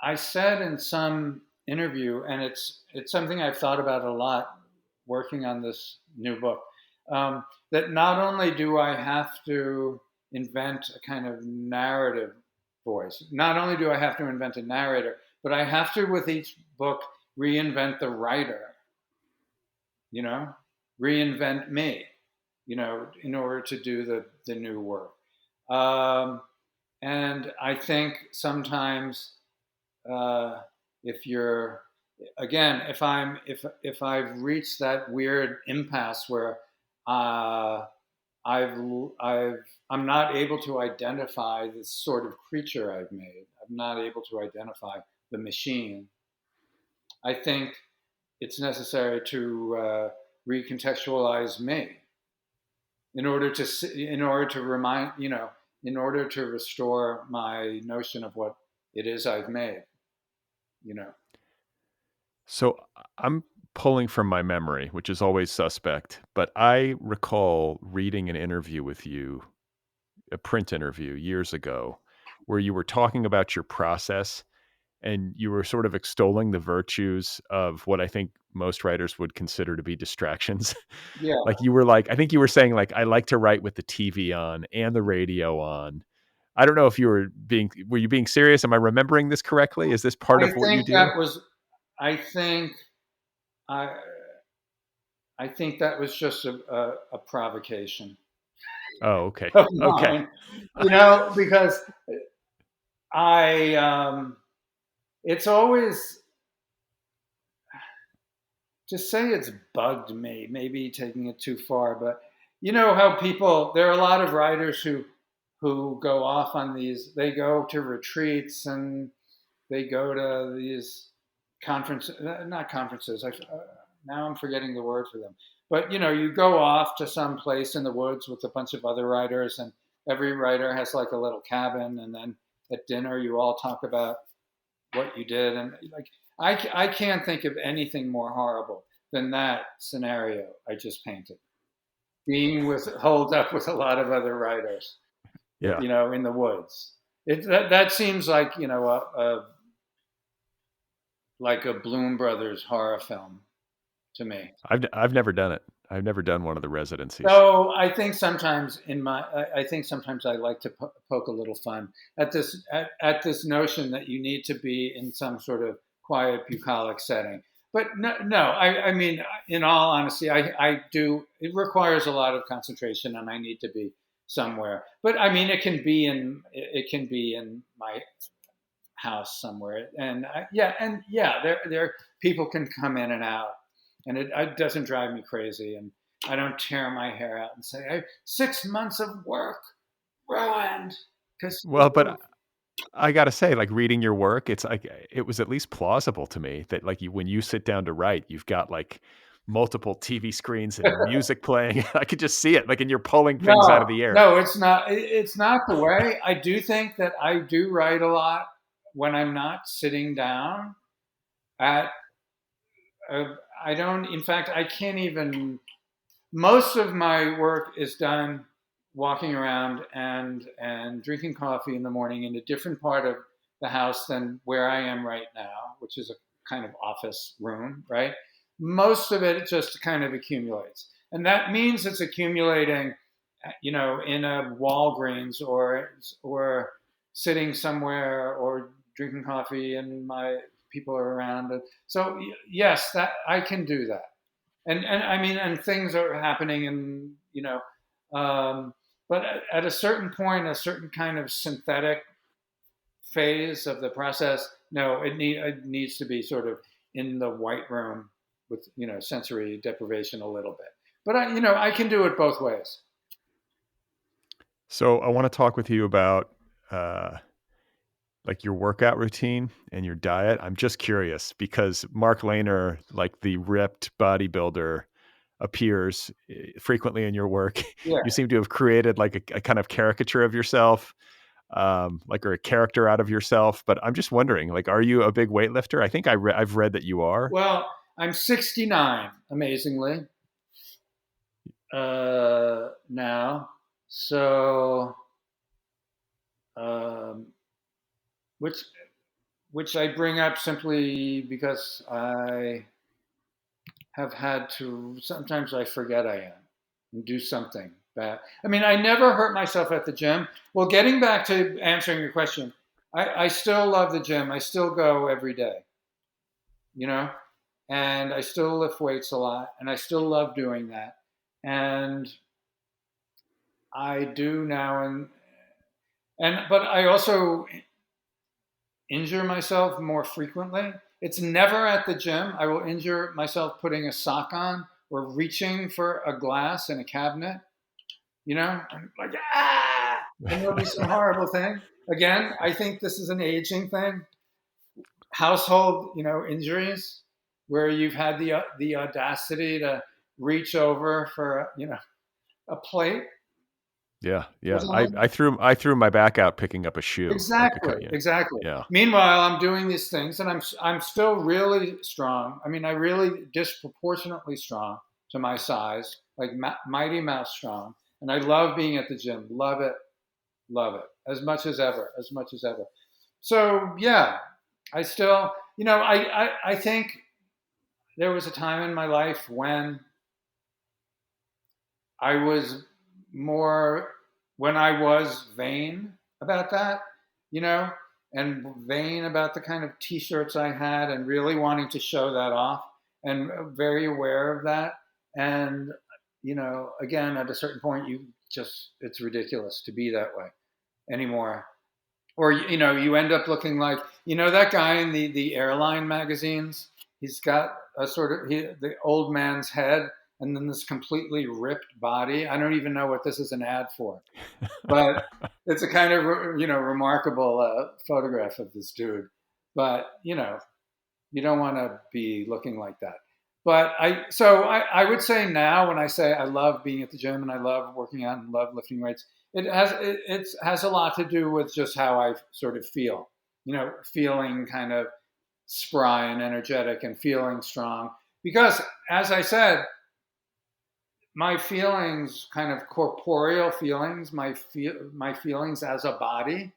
I said in some interview, and it's something I've thought about a lot working on this new book. That not only do I have to invent a kind of narrative voice, not only do I have to invent a narrator, but I have to, with each book, reinvent the writer, you know, reinvent me, you know, in order to do the new work. Um, and I think sometimes if you're again if I've reached that weird impasse where uh, I've I've I'm not able to identify this sort of creature I've made. I'm not able to identify the machine. I think it's necessary to recontextualize me in order to remind in order to restore my notion of what it is I've made. You know. So I'm pulling from my memory, which is always suspect, but I recall reading an interview with you, a print interview years ago, where you were talking about your process and you were sort of extolling the virtues of what I think most writers would consider to be distractions. Yeah. Like you were like, I think you were saying like, I like to write with the TV on and the radio on. I don't know if were you being serious? Am I remembering this correctly? Is this part I of what you think do? that was. I think. I. I think that was just a provocation Oh, okay. of Okay. mine, you know, because I. It's always to say it's bugged me. Maybe taking it too far, but you know how people. There are a lot of writers who go off on these. They go to retreats and they go to these conferences, not conferences. Now I'm forgetting the word for them. But you know, you go off to some place in the woods with a bunch of other writers, and every writer has like a little cabin, and then at dinner you all talk about what you did, and like I can't think of anything more horrible than that scenario I just painted. Being with holed up with a lot of other writers, Yeah. you know, in the woods. That seems like you know like a Bloom Brothers horror film to me. I've never done it. I've never done one of the residencies. So I think sometimes I think sometimes I like to poke a little fun at at this notion that you need to be in some sort of quiet bucolic setting. But no, I mean, in all honesty, I do. It requires a lot of concentration, and I need to be somewhere. But I mean, it can be in my house somewhere, and there people can come in and out, and it doesn't drive me crazy, and I don't tear my hair out and say 6 months of work ruined because Well, but I gotta say, like reading your work, it's like it was at least plausible to me that like when you sit down to write, you've got like multiple TV screens and music playing. I could just see it, like, and you're pulling things out of the air. no, it's not. It's not the way. I do think that I do write a lot when I'm not sitting down at. I don't. In fact, I can't even. Most of my work is done walking around and drinking coffee in the morning in a different part of the house than where I am right now, which is a kind of office room, right? Most of it just kind of accumulates. And that means it's accumulating, you know, in a Walgreens or sitting somewhere or drinking coffee and my people are around. So yes, that I can do that and I mean, and things are happening, and you know, but at a certain point, a certain kind of synthetic phase of the process, no, it needs to be sort of in the white room with, sensory deprivation a little bit. But I can do it both ways. So I want to talk with you about like your workout routine and your diet. I'm just curious because Mark Leyner, like the ripped bodybuilder, appears frequently in your work. Yeah. You seem to have created like a kind of caricature of yourself, like or a character out of yourself. But I'm just wondering, like, are you a big weightlifter? I think I've read that you are. Well, I'm 69, amazingly, now. So, um, which I bring up simply because I have had to. Sometimes I forget I am and do something bad. I mean, I never hurt myself at the gym. Well, getting back to answering your question, I still love the gym. I still go every day, and I still lift weights a lot, and I still love doing that. And I do now, but I also injure myself more frequently. It's never at the gym. I will injure myself putting a sock on or reaching for a glass in a cabinet. I'm like, and there'll be some horrible thing. Again, I think this is an aging thing. Household, injuries where you've had the audacity to reach over for, a plate. Yeah. I threw my back out picking up a shoe. Exactly. Yeah. Meanwhile, I'm doing these things, and I'm still really strong. I mean, I really disproportionately strong to my size, like Mighty Mouse strong. And I love being at the gym. Love it, as much as ever, So yeah, I still, I think there was a time in my life when I was when I was vain about that, and vain about the kind of t-shirts I had and really wanting to show that off and very aware of that. And, again, at a certain point, it's ridiculous to be that way anymore. Or, you end up looking like, that guy in the airline magazines, he's got a sort of the old man's head and then this completely ripped body. I don't even know what this is an ad for, but it's a kind of, remarkable photograph of this dude. But, you don't want to be looking like that. But I would say now when I say I love being at the gym and I love working out and love lifting weights, it has a lot to do with just how I sort of feel, feeling kind of spry and energetic and feeling strong. Because as I said, my feelings, kind of corporeal feelings, my feelings as a body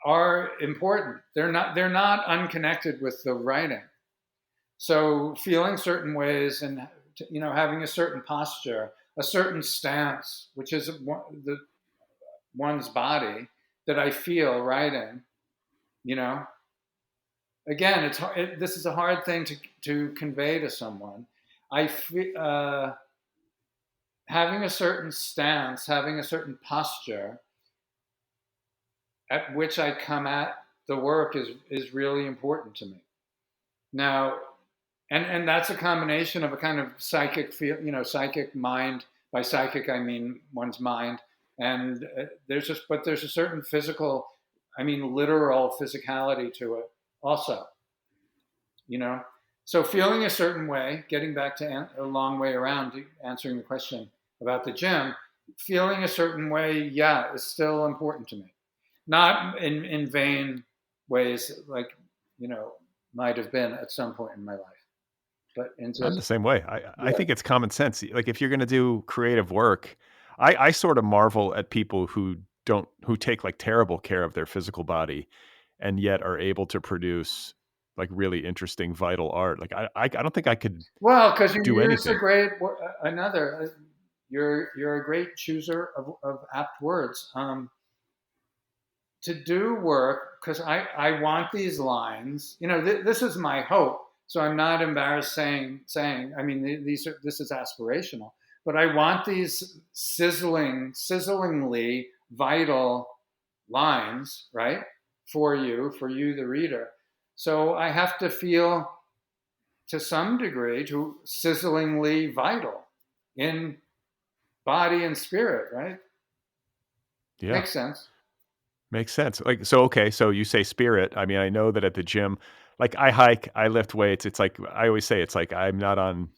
are important. They're not unconnected with the writing. So feeling certain ways and, having a certain posture, a certain stance, which is one's body that I feel writing, again, this is a hard thing to convey to someone. I feel, having a certain stance, having a certain posture at which I come at the work is really important to me. Now, and that's a combination of a kind of psychic psychic mind. By psychic, I mean one's mind. And there's a certain physical, literal physicality to it also, So feeling a certain way, getting back to a long way around to answering the question about the gym, feeling a certain way, is still important to me. Not in vain ways like, might have been at some point in my life. But I'm the same way. I think it's common sense. Like if you're going to do creative work, I sort of marvel at people who take like terrible care of their physical body and yet are able to produce like really interesting, vital art. Like I don't think I could. Well, because do anything. You're a great chooser of apt words. To do work, because I want these lines. This is my hope. So I'm not embarrassed saying. This is aspirational, but I want these sizzlingly vital lines, right? For you, the reader. So I have to feel to some degree, to sizzlingly vital in body and spirit, right? Yeah. Makes sense. Makes sense. Like, so, okay, so you say spirit. I mean, I know that at the gym, like I hike, I lift weights. It's like, I always say, it's like I'm not on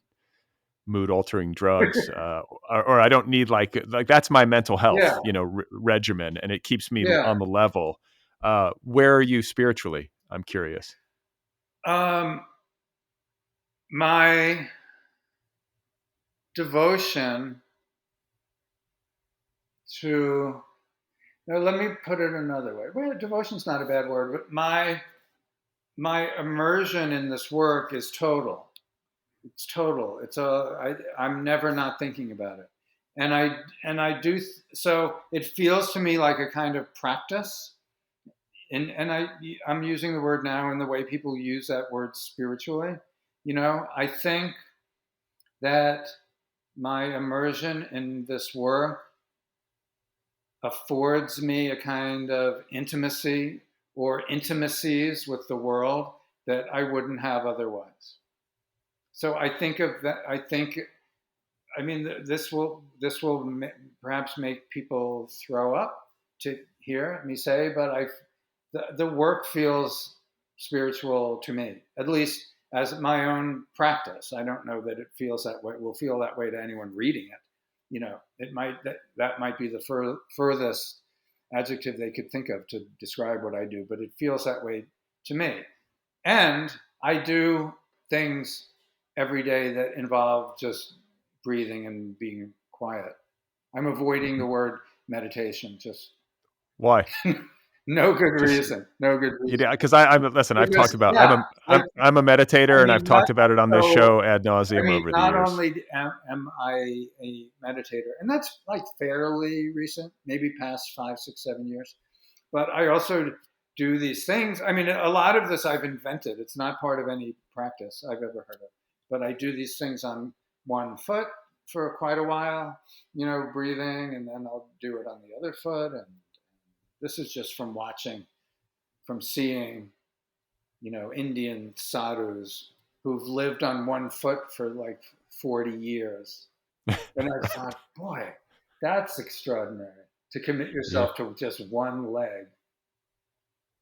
mood altering drugs, or I don't need like that's my mental Yeah, health, regimen, and it keeps me yeah. on the level. Where are you spiritually? I'm curious. Um, my devotion to, now let me put it another way. Well, devotion's not a bad word, but my immersion in this work is total. It's total. I'm never not thinking about it, and I do. So it feels to me like a kind of practice, I'm using the word now in the way people use that word spiritually. I think that my immersion in this work affords me a kind of intimacy or intimacies with the world that I wouldn't have otherwise. So I think of that. I mean, this will perhaps make people throw up to hear me say, but the work feels spiritual to me, at least as my own practice. I don't know that it feels that way. Will feel that way to anyone reading it. It might that might be the furthest adjective they could think of to describe what I do, but it feels that way to me. And I do things every day that involve just breathing and being quiet. I'm avoiding the word meditation, just Why? no good Just reason. No good reason. because I'm listen. I've talked Because about yeah, I'm a I meditator, and I've mean, not talked about it on this so. show ad nauseum over the Not years. only am I a meditator, and that's like fairly recent, maybe past 5, 6, 7 years, but I also do these things. I mean, a lot of this I've invented. It's not part of any practice I've ever heard of, but I do these things on one foot for quite a while, breathing, and then I'll do it on the other foot. And this is just from watching, from seeing, Indian sadhus who've lived on one foot for like 40 years. And I thought, boy, that's extraordinary to commit Yeah. yourself to just one leg.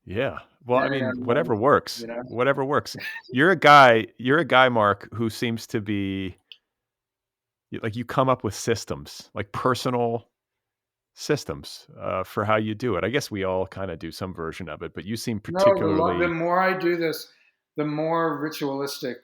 Yeah. Well, I mean, And, whatever works. you know, Whatever works. You're a guy, Mark, who seems to be like you come up with systems, like personal systems for how you do it. I guess we all kind of do some version of it, but you seem no, the particularly more I do this, the more ritualistic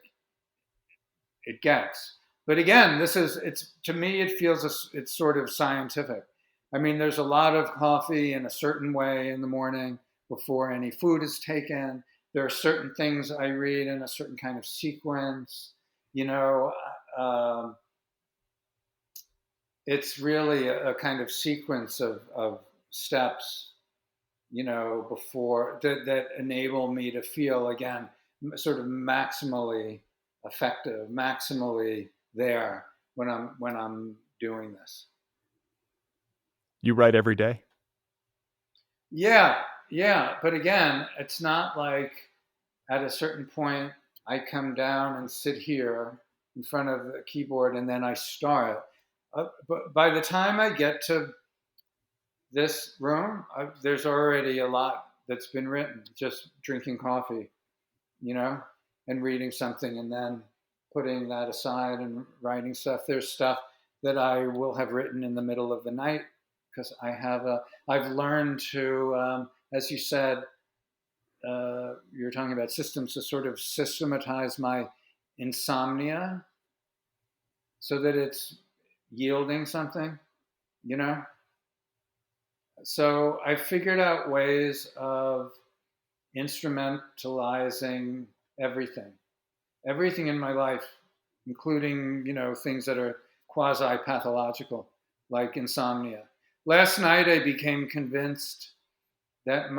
it gets. But again, it's to me, it feels it's sort of scientific. I mean, there's a lot of coffee in a certain way in the morning before any food is taken. There are certain things I read in a certain kind of sequence. You know, um, it's really a kind of sequence of steps, before that enable me to feel again sort of maximally effective, maximally there when I'm doing this. you write every day. Yeah, yeah. But again, it's not like at a certain point I come down and sit here in front of the keyboard and then I start. But by the time I get to this room, there's already a lot that's been written. Just drinking coffee, you know, and reading something and then putting that aside and writing stuff. There's stuff that I will have written in the middle of the night because I've learned to, as you said, you're talking about systems, to sort of systematize my insomnia so that it's yielding something, you know? So I figured out ways of instrumentalizing everything, everything in my life, including, things that are quasi pathological, like insomnia. Last night, I became convinced that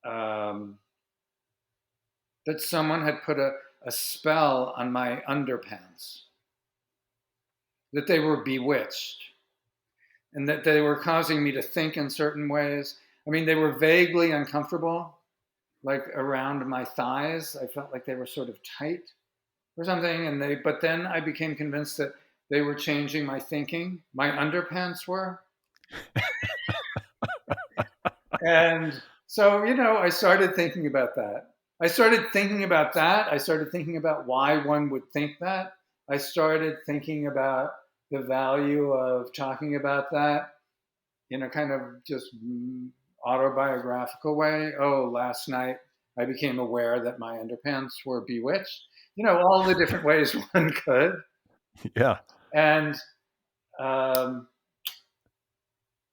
um, that someone had put a spell on my underpants, that they were bewitched, and that they were causing me to think in certain ways. I mean, they were vaguely uncomfortable, like around my thighs. I felt like they were sort of tight or something. But then I became convinced that they were changing my thinking. My underpants were. And so, I started thinking about that. I started thinking about that. I started thinking about why one would think that. I started thinking about the value of talking about that in a kind of just autobiographical way. Oh, last night I became aware that my underpants were bewitched. All the different ways one could. Yeah. And um,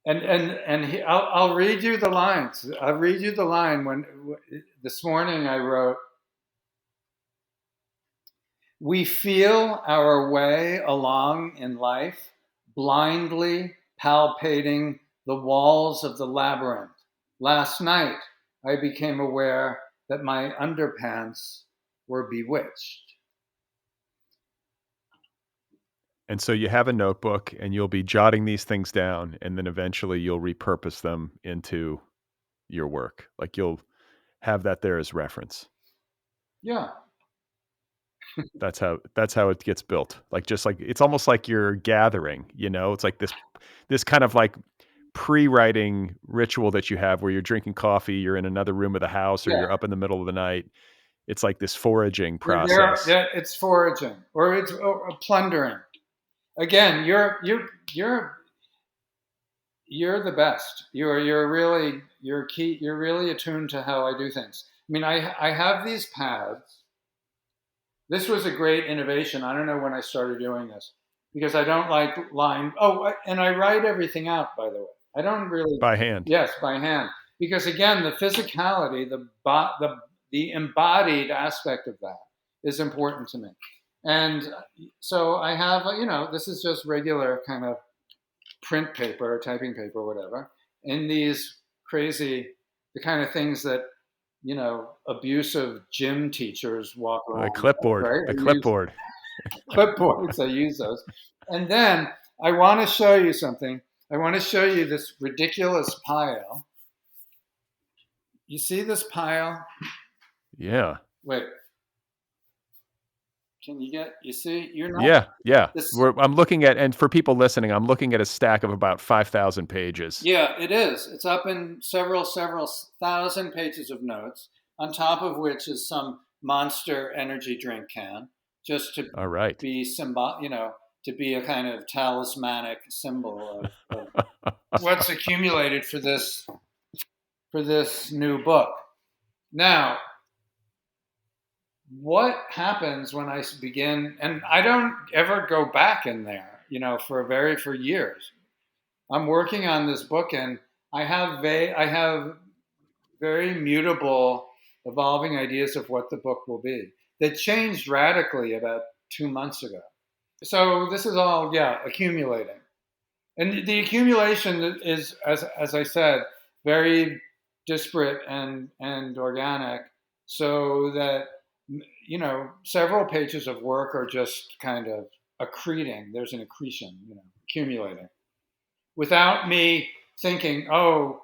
I'll read you the lines. I'll read you the line when this morning I wrote, "We feel our way along in life, blindly palpating the walls of the labyrinth. Last night I became aware that my underpants were bewitched." And so you have a notebook and you'll be jotting these things down, and then eventually you'll repurpose them into your work. Like you'll have that there as reference. Yeah. That's how it gets built. Like just like it's almost like you're gathering, it's like this kind of like pre-writing ritual that you have where you're drinking coffee, you're in another room of the house, or Yeah. you're up in the middle of the night. It's like this foraging You're process. there, it's foraging or it's plundering. Again, you're the best. You're really key. You're really attuned to how I do things. I mean, I have these pads. This was a great innovation. I don't know when I started doing this because I don't like line. Oh, and I write everything out, by the way. I don't really. By hand. Yes, by hand. Because again, the physicality, the embodied aspect of that is important to me. And so I have, this is just regular kind of print paper, typing paper, whatever, in these crazy, the kind of things that, abusive gym teachers walk The around with, clipboard. right? The clipboard. Clipboards, I use those. And then I want to show you something. I want to show you this ridiculous pile. You see this pile? Yeah. Wait. You see? You're not. Yeah. Yeah. This, I'm looking at, and for people listening, I'm looking at a stack of about 5,000 pages. yeah, it is. It's up in several thousand pages of notes, on top of which is some Monster energy drink can, just to All right. be to be a kind of talismanic symbol of what's accumulated for this new book. Now, what happens when I begin, and I don't ever go back in there, for years. I'm working on this book, and I have very mutable, evolving ideas of what the book will be. That changed radically about 2 months ago. So this is all, accumulating, and the accumulation is, as I said, very disparate and organic, so that several pages of work are just kind of accreting. There's an accretion, accumulating, without me thinking, oh,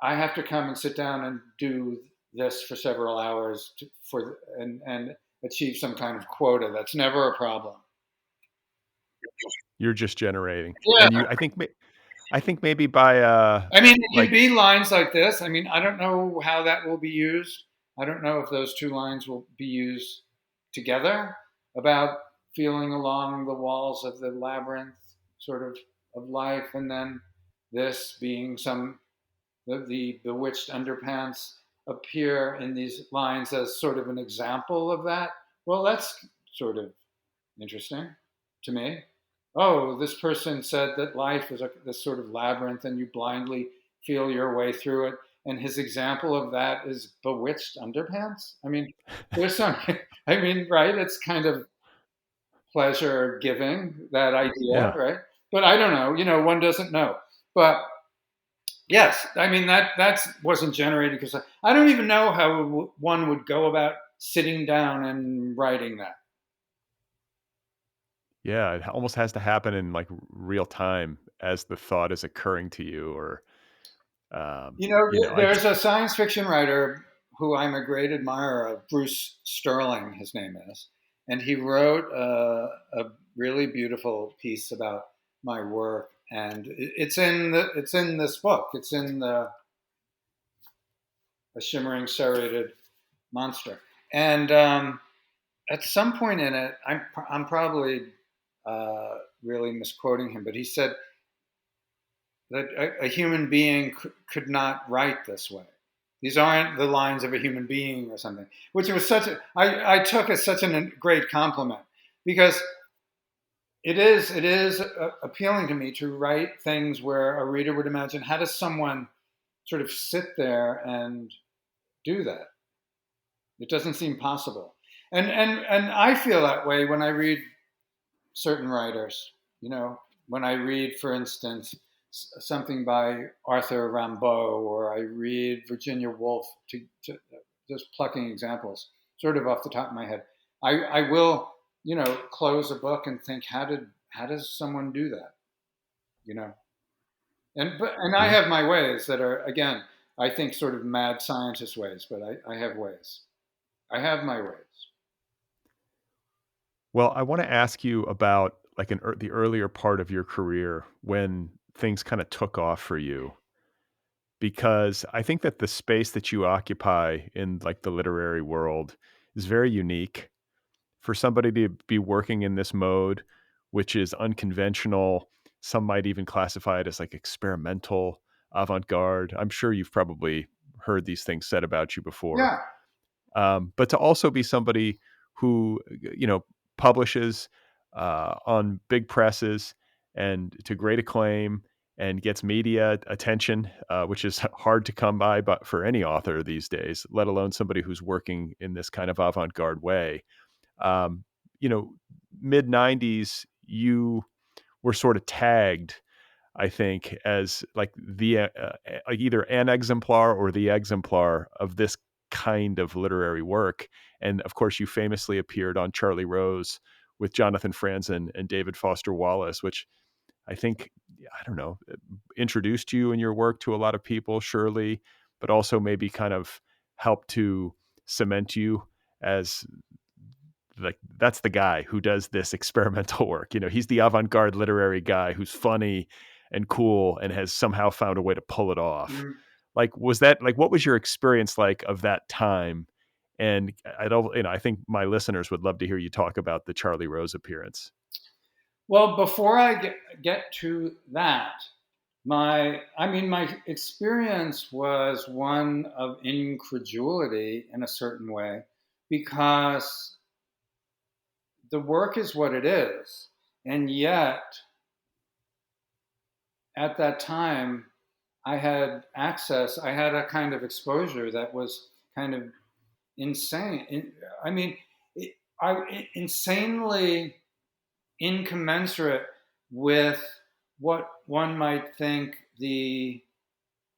I have to come and sit down and do this for several hours and achieve some kind of quota. That's never a problem. You're just generating. Yeah. And I think maybe by I mean, it can like be lines like this. I mean, I don't know how that will be used. I don't know if those two lines will be used together, about feeling along the walls of the labyrinth sort of life, and then this being the bewitched underpants appear in these lines as sort of an example of that. Well, that's sort of interesting to me. Oh, this person said that life is this sort of labyrinth and you blindly feel your way through it. And his example of that is bewitched underpants. I mean, there's some, I mean, right? It's kind of pleasure giving, that idea, yeah. right? But I don't know, one doesn't know. But yes, I mean, that wasn't generated because I don't even know how one would go about sitting down and writing that. Yeah, it almost has to happen in like real time as the thought is occurring to you, or You know, I there's a science fiction writer who I'm a great admirer of, Bruce Sterling, his name is, and he wrote a really beautiful piece about my work, and it's in this book. It's in the A Shimmering, Serrated Monster, and at some point in it, I'm probably really misquoting him, but he said that a human being could not write this way. These aren't the lines of a human being or something, which was I took as such a great compliment, because it is appealing to me to write things where a reader would imagine, how does someone sort of sit there and do that? It doesn't seem possible. And I feel that way when I read certain writers. When I read, for instance, something by Arthur Rimbaud, or I read Virginia Woolf, to just plucking examples, sort of off the top of my head. I will, close a book and think, how does someone do that? You know, and I Yeah. have my ways that are, again, I think, sort of mad scientist ways, but I have ways. I have my ways. Well, I want to ask you about like the earlier part of your career when things kind of took off for you, because I think that the space that you occupy in like the literary world is very unique for somebody to be working in this mode, which is unconventional. Some might even classify it as like experimental, avant-garde. I'm sure you've probably heard these things said about you before. Yeah, But to also be somebody who, publishes on big presses and to great acclaim and gets media attention, which is hard to come by, but for any author these days, let alone somebody who's working in this kind of avant-garde way. Um, you know, Mid '90s, you were sort of tagged, I think, as like like either an exemplar or the exemplar of this kind of literary work. And of course, you famously appeared on Charlie Rose with Jonathan Franzen and David Foster Wallace, which I think, I don't know, introduced you and your work to a lot of people, surely, but also maybe kind of helped to cement you as like that's the guy who does this experimental work. He's the avant-garde literary guy who's funny and cool and has somehow found a way to pull it off. mm. Like, was that like what was your experience like of that time? And I don't, I think my listeners would love to hear you talk about the Charlie Rose appearance. Well, before I get to that, my experience was one of incredulity in a certain way, because the work is what it is, and yet at that time I had access. I had a kind of exposure that was kind of insane. I mean, insanely incommensurate with what one might think the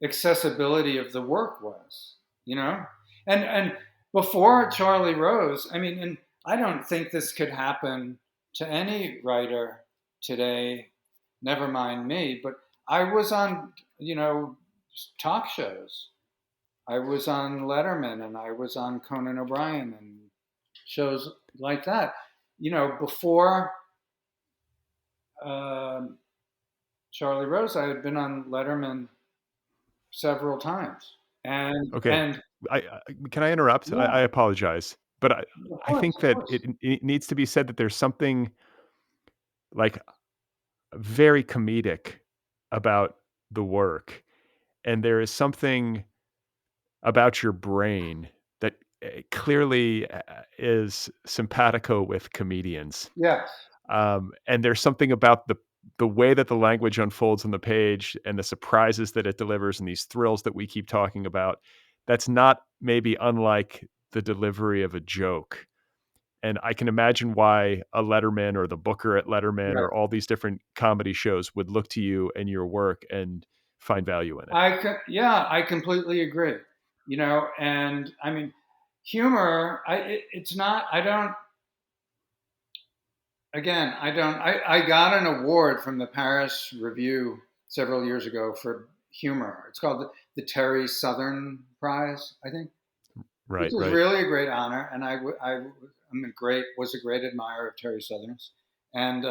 accessibility of the work was, and before Charlie Rose, and I don't think this could happen to any writer today, never mind me, but I was on, talk shows. I was on Letterman, and I was on Conan O'Brien and shows like that, before um, Charlie Rose. I had been on Letterman several times, and Okay. Can I interrupt? I yeah, apologize, but of I course, think of that course, it needs to be said that there's something like very comedic about the work. And there is something about your brain that clearly is simpatico with comedians. yes. And there's something about the way that the language unfolds on the page and the surprises that it delivers and these thrills that we keep talking about. That's not maybe unlike the delivery of a joke. And I can imagine why a Letterman or the Booker at Letterman Right. or all these different comedy shows would look to you and your work and find value in it. I completely agree. And humor. It's not. I don't. Again, I don't. I got an award from the Paris Review several years ago for humor. It's called the Terry Southern Prize, I think. which Right, is right. really a great honor. And was a great admirer of Terry Southern's. And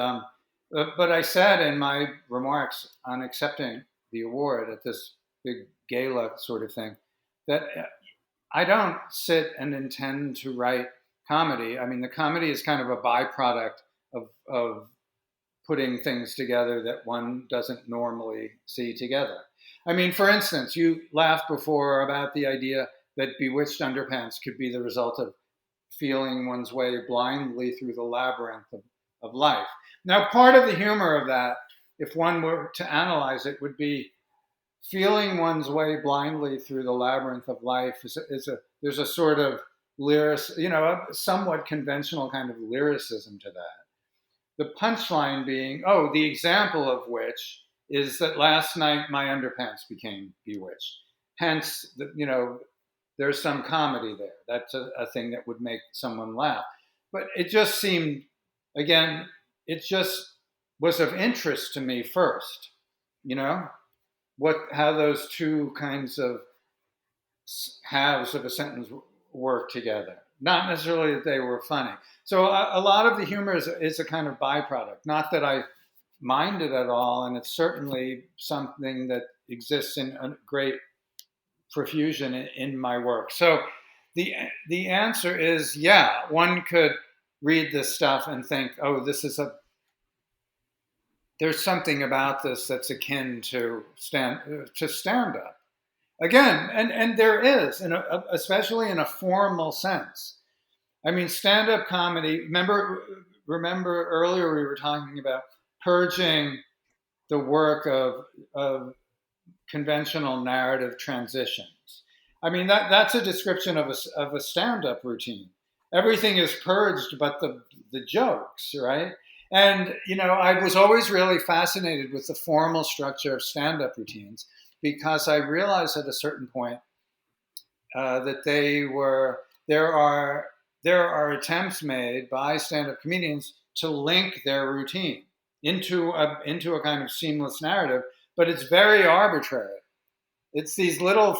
but I said in my remarks on accepting the award at this big gala sort of thing that I don't sit and intend to write comedy. I mean, the comedy is kind of a byproduct of putting things together that one doesn't normally see together. I mean, for instance, you laughed before about the idea that bewitched underpants could be the result of feeling one's way blindly through the labyrinth of life. Now, part of the humor of that, if one were to analyze it, would be feeling one's way blindly through the labyrinth of life there's a sort of a somewhat conventional kind of lyricism to that. The punchline being, oh, the example of which is that last night my underpants became bewitched. Hence, there's some comedy there. That's a thing that would make someone laugh. But it just seemed, again, it just was of interest to me first, how those two kinds of halves of a sentence work together. Not necessarily that they were funny. So a lot of the humor is a kind of byproduct. Not that I mind it at all, and it's certainly something that exists in a great profusion in my work. So the answer is, yeah, one could read this stuff and think, oh, there's something about this that's akin to stand up. Again, and there is, especially in a formal sense. I mean, stand-up comedy. Remember earlier we were talking about purging the work of conventional narrative transitions. I mean, that's a description of a stand-up routine. Everything is purged, but the jokes, right? And I was always really fascinated with the formal structure of stand-up routines, because I realized at a certain point that there are attempts made by stand-up comedians to link their routine into a kind of seamless narrative, but it's very arbitrary. It's these little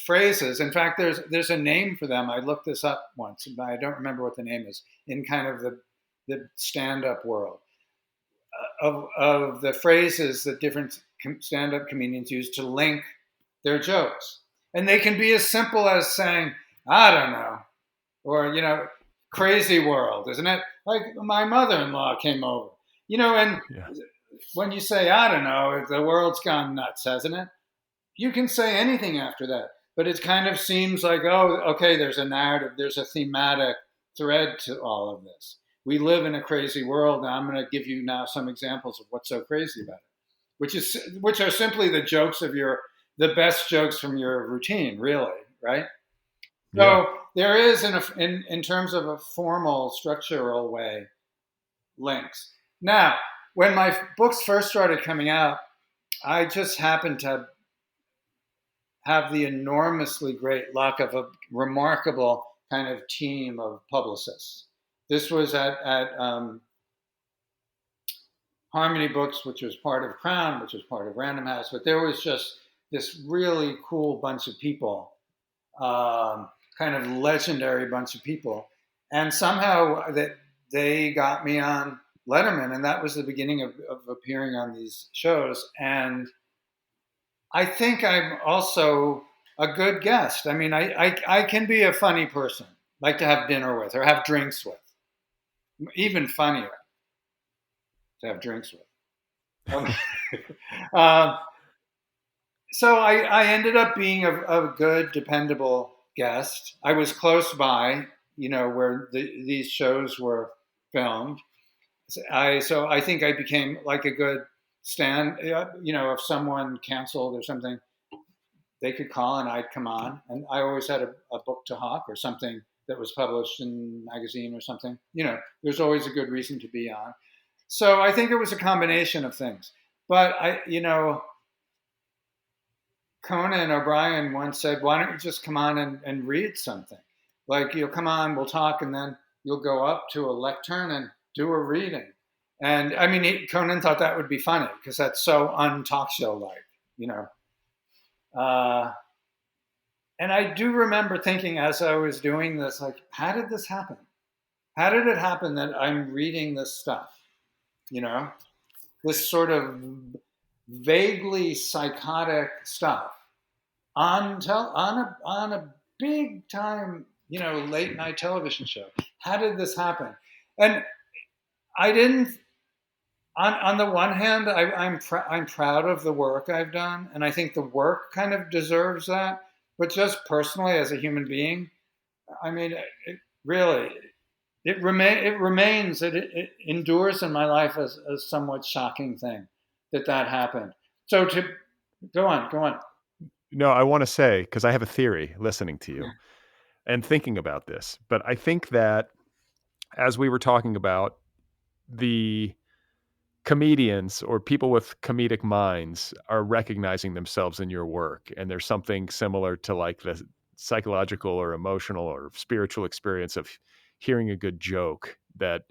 phrases. In fact, there's a name for them. I looked this up once, but I don't remember what the name is in kind of the stand-up world of the phrases that different stand-up comedians use to link their jokes. And they can be as simple as saying, I don't know, or, crazy world, isn't it? Like my mother-in-law came over, and Yeah. when you say, I don't know, the world's gone nuts, hasn't it? You can say anything after that, but it kind of seems like, oh, okay, there's a narrative, there's a thematic thread to all of this. We live in a crazy world, and I'm going to give you now some examples of what's so crazy about it, which are simply the best jokes from your routine, really, right? Yeah. So there is, in terms of a formal structural way, links. Now, when my books first started coming out, I just happened to have the enormously great luck of a remarkable kind of team of publicists. This was at Harmony Books, which was part of Crown, which was part of Random House, but there was just this really cool bunch of people, kind of legendary bunch of people, and somehow that they got me on Letterman, and that was the beginning of appearing on these shows. And I think I'm also a good guest. I mean, I can be a funny person, like to have dinner with or have drinks with. Even funnier to have drinks with. So I ended up being a good, dependable guest. I was close by, where these shows were filmed. So I think I became like a good stand. If someone canceled or something, they could call and I'd come on. And I always had a book to hawk or something that was published in a magazine or something. There's always a good reason to be on. So I think it was a combination of things. But Conan O'Brien once said, why don't you just come on and read something? Like, you'll come on, we'll talk, and then you'll go up to a lectern and do a reading. And I mean, Conan thought that would be funny because that's so un-talk show like, I do remember thinking as I was doing this, like, how did this happen? How did it happen that I'm reading this stuff? You know, this sort of vaguely psychotic stuff on a big time, late night television show. How did this happen? And I didn't. On the one hand, I'm proud of the work I've done, and I think the work kind of deserves that. But just personally, as a human being, I mean, it really it remains it endures in my life as a somewhat shocking thing that happened. So to go on. No, I want to say, because I have a theory listening to you and thinking about this, but I think that as we were talking about, the comedians or people with comedic minds are recognizing themselves in your work. And there's something similar to like the psychological or emotional or spiritual experience of hearing a good joke that,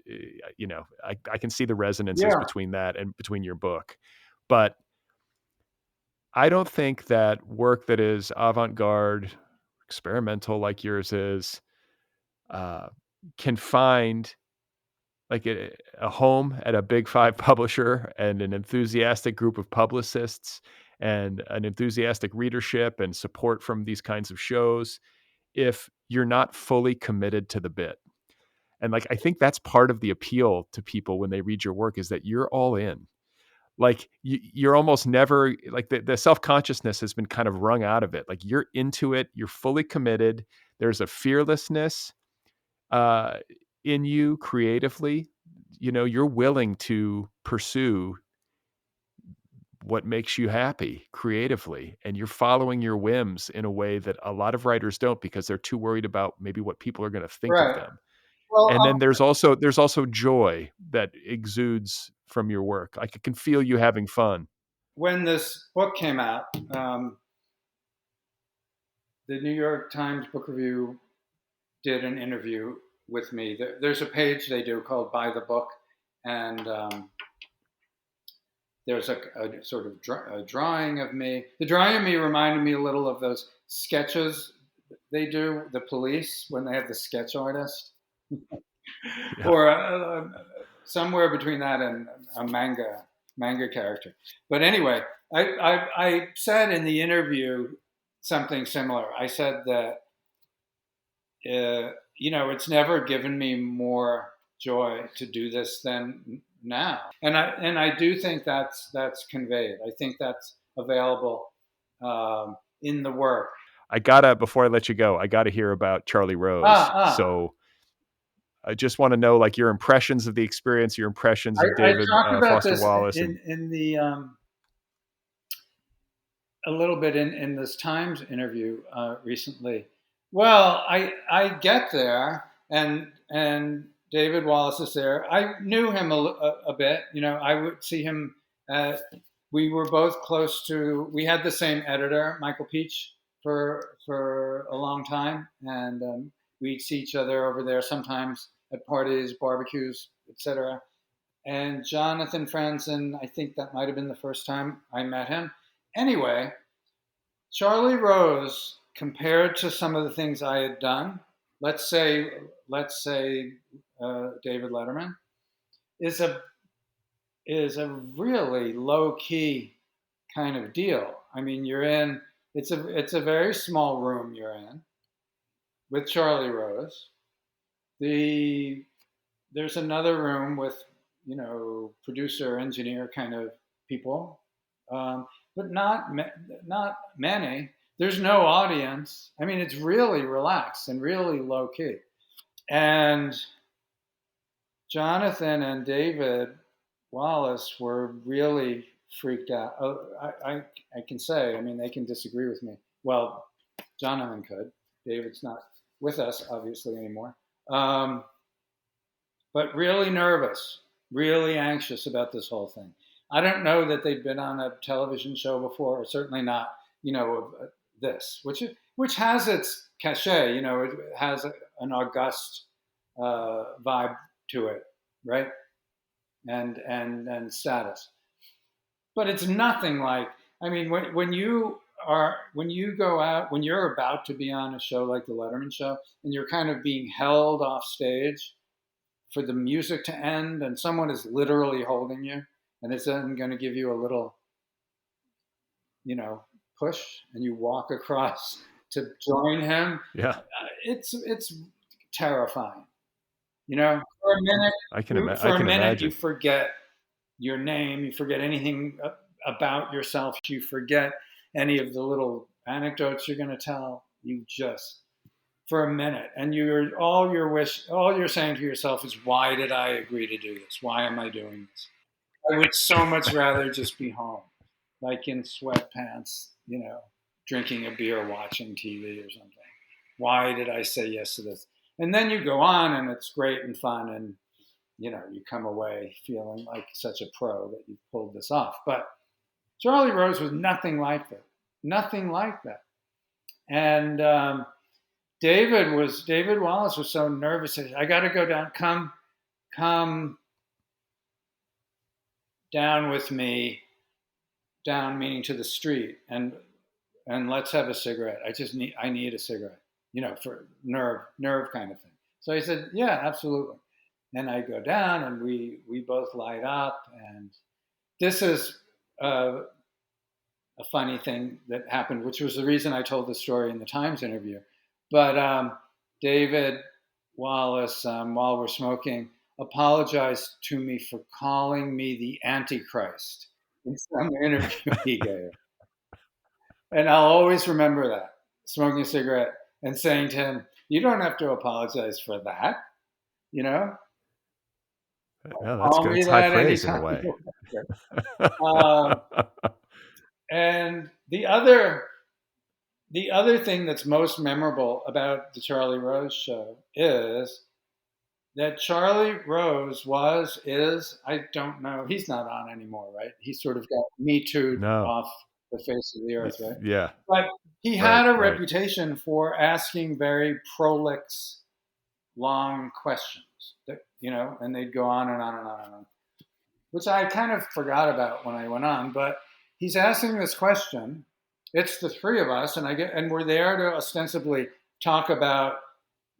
I can see the resonances Yeah, between that and between your book. But I don't think that work that is avant-garde, experimental like yours is, uh, can find like a home at a big five publisher and an enthusiastic group of publicists and an enthusiastic readership and support from these kinds of shows if you're not fully committed to the bit. And like I think that's part of the appeal to people when they read your work is that you're all in. Like you're almost never like the self-consciousness has been kind of wrung out of it. Like you're into it, you're fully committed. There's a fearlessness uh, in you creatively. You're willing to pursue what makes you happy creatively, and you're following your whims in a way that a lot of writers don't because they're too worried about maybe what people are going to think of right. them. Well, And then there's also joy that exudes from your work. Like I can feel you having fun. when this book came out, the New York Times Book Review did an interview with me. There's a page they do called "Buy the Book," and there's a sort of a drawing of me. The drawing of me reminded me a little of those sketches they do, the police, when they have the sketch artist, Yeah. or somewhere between that and a manga character. But anyway, I said in the interview something similar. I said that it's never given me more joy to do this than now, and I do think that's conveyed. I think that's available in the work. Before I let you go, I gotta hear about Charlie Ah, Rose. ah. So I just want to know like your impressions of the experience, your impressions of I David talked about Foster this Wallace, and in the a little bit in this Times interview recently. Well, I get there, and David Wallace is there. I knew him a bit. I would see him. We were both close to. We had the same editor, Michael Peach, for a long time, and we'd see each other over there sometimes at parties, barbecues, etc. And Jonathan Franzen, I think that might have been the first time I met him. Anyway, Charlie Rose, compared to some of the things I had done, let's say, David Letterman, is a really low key kind of deal. I mean, you're in. It's a very small room you're in with Charlie Rose. There's another room with producer engineer kind of people, um, but not many. There's no audience. I mean, it's really relaxed and really low key. And Jonathan and David Wallace were really freaked out. Oh, I can say, I mean, they can disagree with me. Well, Jonathan could. David's not with us, obviously, anymore. But really nervous, really anxious about this whole thing. I don't know that they've been on a television show before, or certainly not, this, which has its cachet. It has an august vibe to it, right? And status. But it's nothing like. I mean, when you when you go out, when you're about to be on a show like the Letterman show, and you're kind of being held off stage for the music to end, and someone is literally holding you, and it's then going to give you a little, push, and you walk across to join him. Yeah. It's terrifying. For a minute, I can imagine. you forget your name, you forget anything about yourself, you forget any of the little anecdotes you're going to tell. You just, for a minute, and all you're saying to yourself is, why did I agree to do this? Why am I doing this? I would so much rather just be home, like in sweatpants, drinking a beer, watching TV or something. Why did I say yes to this? And then you go on, and it's great and fun, and you come away feeling like such a pro that you pulled this off. But Charlie Rose was nothing like that. Nothing like that. And David Wallace was so nervous. He said, I got to go down. Come down with me, down meaning to the street, and let's have a cigarette. I need a cigarette, for nerve kind of thing. So he said, yeah, absolutely. And I go down, and we both light up. And this is a funny thing that happened, which was the reason I told the story in the Times interview. But David Wallace, while we're smoking, apologized to me for calling me the Antichrist in some interview he gave. And I'll always remember that, smoking a cigarette and saying to him, you don't have to apologize for that, Yeah, that's good. It's high praise in a way. And the other thing that's most memorable about the Charlie Rose show is that Charlie Rose is, I don't know, he's not on anymore, right? He sort of got Me Too'd off the face of the earth, right? Yeah. But he had a reputation for asking very prolix, long questions, and they'd go on and on and on and on, which I kind of forgot about when I went on. But he's asking this question. It's the three of us, and we're there to ostensibly talk about,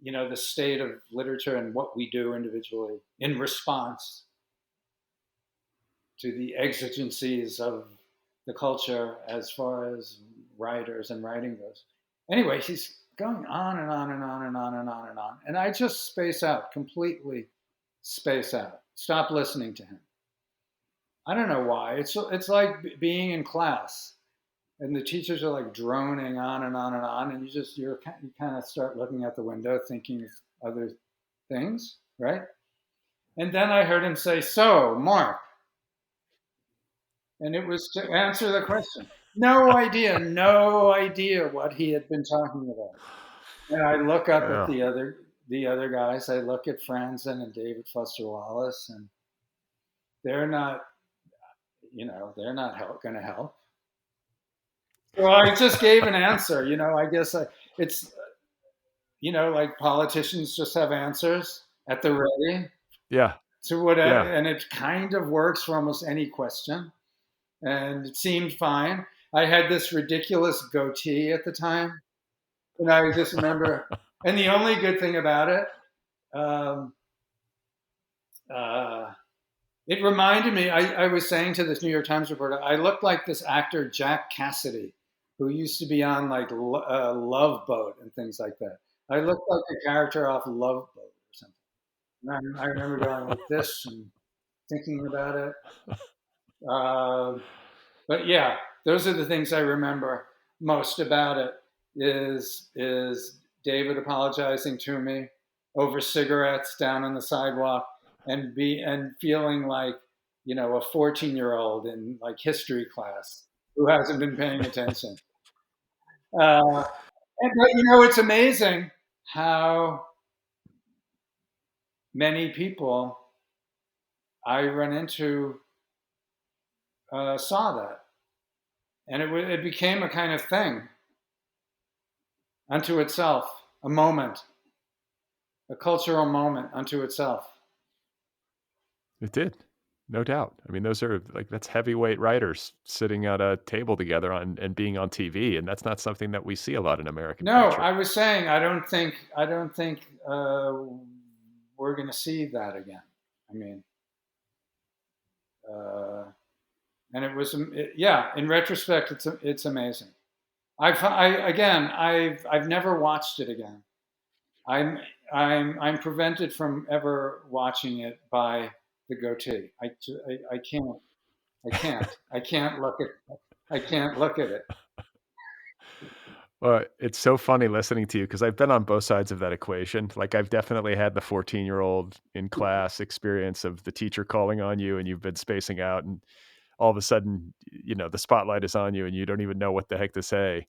the state of literature and what we do individually in response to the exigencies of the culture as far as writers and writing goes. Anyway, he's going on and on and on and on and on and on. And I just completely space out, stop listening to him. I don't know why. It's like being in class, and the teachers are like droning on and on and on, and you kind of start looking out the window, thinking of other things, right? And then I heard him say, "So, Mark," and it was to answer the question. No idea what he had been talking about. And I look up at the other guys. I look at Franzen and David Foster Wallace, and they're not going to help. So I just gave an answer. I guess it's, like politicians just have answers at the ready. Yeah. To whatever, and it kind of works for almost any question. And it seemed fine. I had this ridiculous goatee at the time, and I just remember. And the only good thing about it, it reminded me. I was saying to this New York Times reporter, I looked like this actor Jack Cassidy, who used to be on like Love Boat and things like that. I looked like a character off Love Boat or something. And I remember going like this and thinking about it. But yeah, those are the things I remember most about it. Is David apologizing to me over cigarettes down on the sidewalk, and feeling like, a 14-year-old in like history class who hasn't been paying attention. But it's amazing how many people I run into saw that, and it became a kind of thing unto itself, a moment, a cultural moment unto itself. It did. No doubt. I mean, those are like, that's heavyweight writers sitting at a table together and being on TV, and that's not something that we see a lot in American No, culture. I was saying I don't think we're going to see that again. I mean, and it was yeah. In retrospect, it's amazing. I've never watched it again. I'm prevented from ever watching it by the goatee. I can't look at it. Well, it's so funny listening to you because I've been on both sides of that equation. Like, I've definitely had the 14-year-old in class experience of the teacher calling on you and you've been spacing out, and all of a sudden, the spotlight is on you and you don't even know what the heck to say.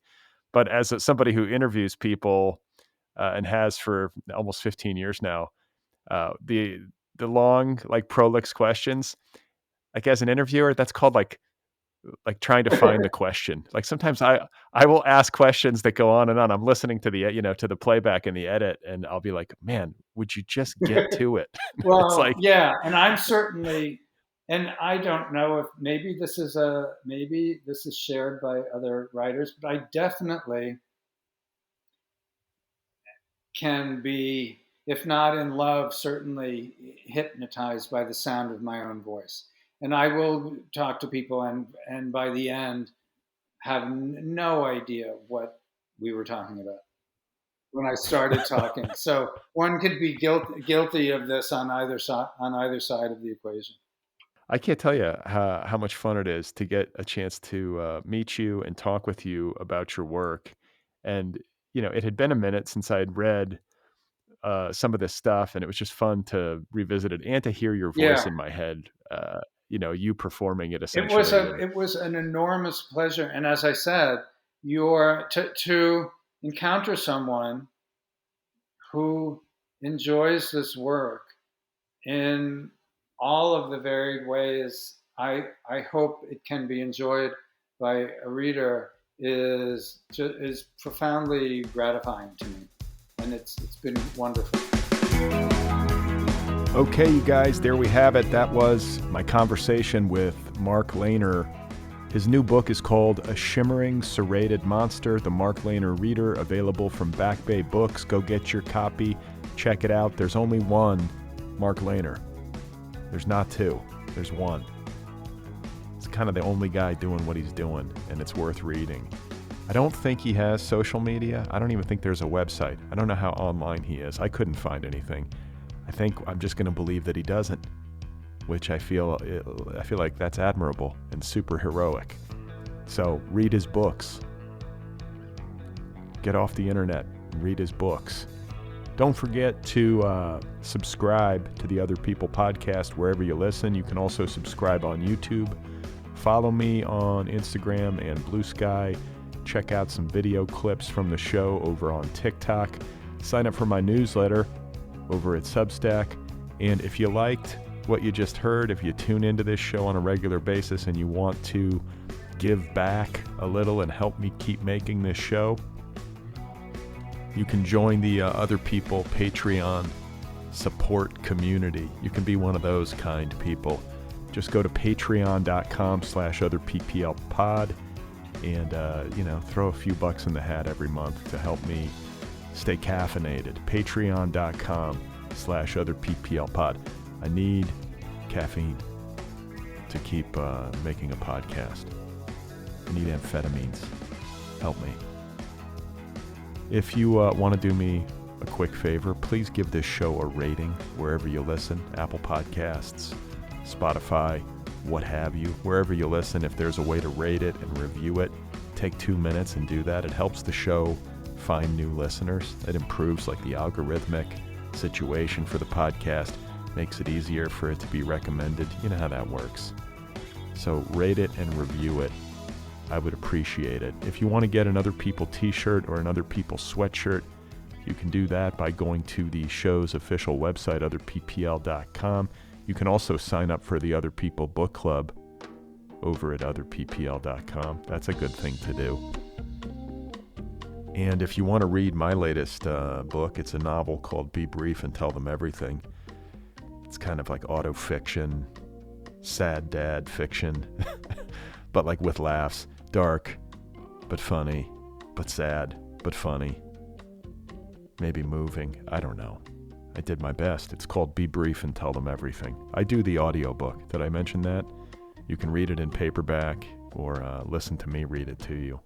But as somebody who interviews people and has for almost 15 years now, the long, like, prolix questions, like, as an interviewer, that's called like trying to find the question. Like, sometimes I will ask questions that go on and on. I'm listening to to the playback and the edit, and I'll be like, man, would you just get to it? It's Well, like, yeah, and I'm certainly, and I don't know if maybe this is shared by other writers, but I definitely can be, if not in love, certainly hypnotized by the sound of my own voice. And I will talk to people, and by the end, have no idea what we were talking about when I started talking. So one could be guilty of this on either side of the equation. I can't tell you how much fun it is to get a chance to meet you and talk with you about your work. And, it had been a minute since I had read some of this stuff, and it was just fun to revisit it and to hear your voice Yeah, in my head. You performing it it essentially, and was an enormous pleasure. And as I said, you're to encounter someone who enjoys this work in all of the varied ways I hope it can be enjoyed by a reader is profoundly gratifying to me, and it's been wonderful. Okay, you guys, there we have it. That was my conversation with Mark Leyner. His new book is called A Shimmering, Serrated Monster, the Mark Leyner Reader, available from Back Bay Books. Go get your copy. Check it out. There's only one Mark Leyner. There's not two. There's one. It's kind of the only guy doing what he's doing, and it's worth reading. I don't think he has social media. I don't even think there's a website. I don't know how online he is. I couldn't find anything. I think I'm just going to believe that he doesn't, which I feel like that's admirable and super heroic. So read his books. Get off the internet and read his books. Don't forget to subscribe to the Otherppl podcast wherever you listen. You can also subscribe on YouTube. Follow me on Instagram and Bluesky. Check out some video clips from the show over on TikTok. Sign up for my newsletter over at Substack. And if you liked what you just heard, if you tune into this show on a regular basis and you want to give back a little and help me keep making this show, you can join the Otherppl Patreon support community. You can be one of those kind people. Just go to patreon.com/otherpplpod and throw a few bucks in the hat every month to help me stay caffeinated. Patreon.com/otherpplpod. I need caffeine to keep making a podcast. I need amphetamines. Help me. If you want to do me a quick favor, please give this show a rating wherever you listen. Apple Podcasts, Spotify, what have you. Wherever you listen, if there's a way to rate it and review it, take 2 minutes and do that. It helps the show find new listeners. It improves like the algorithmic situation for the podcast, makes it easier for it to be recommended. You know how that works. So rate it and review it. I would appreciate it. If you want to get an Otherppl t-shirt or an Otherppl sweatshirt, you can do that by going to the show's official website, otherppl.com. You can also sign up for the Otherppl book club over at otherppl.com. That's a good thing to do. And if you want to read my latest book, it's a novel called Be Brief and Tell Them Everything. It's kind of like autofiction, sad dad fiction, but like with laughs. Dark, but funny, but sad, but funny. Maybe moving. I don't know. I did my best. It's called Be Brief and Tell Them Everything. I do the audiobook. Did I mention that? You can read it in paperback or listen to me read it to you.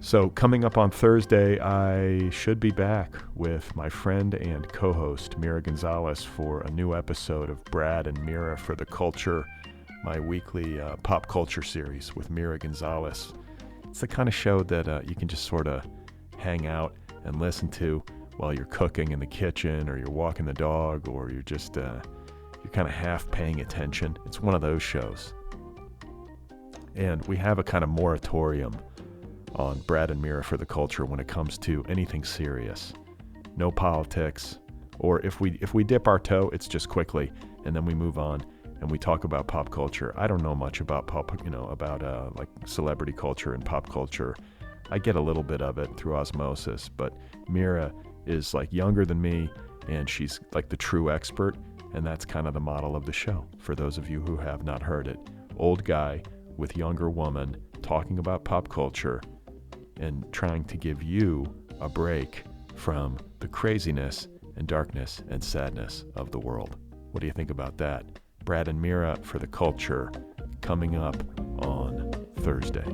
So coming up on Thursday, I should be back with my friend and co-host Mira Gonzalez for a new episode of Brad and Mira for the Culture, my weekly pop culture series with Mira Gonzalez. It's the kind of show that you can just sort of hang out and listen to while you're cooking in the kitchen, or you're walking the dog, or you're just you're kind of half paying attention. It's one of those shows. And we have a kind of moratorium on Brad and Mira for the Culture when it comes to anything serious. No politics, or if we dip our toe, it's just quickly, and then we move on and we talk about pop culture. I don't know much about like celebrity culture and pop culture. I get a little bit of it through osmosis, but Mira is like younger than me, and she's like the true expert, and that's kind of the model of the show. For those of you who have not heard it, old guy with younger woman talking about pop culture and trying to give you a break from the craziness and darkness and sadness of the world. What do you think about that? Brad and Mira for the Culture, coming up on Thursday.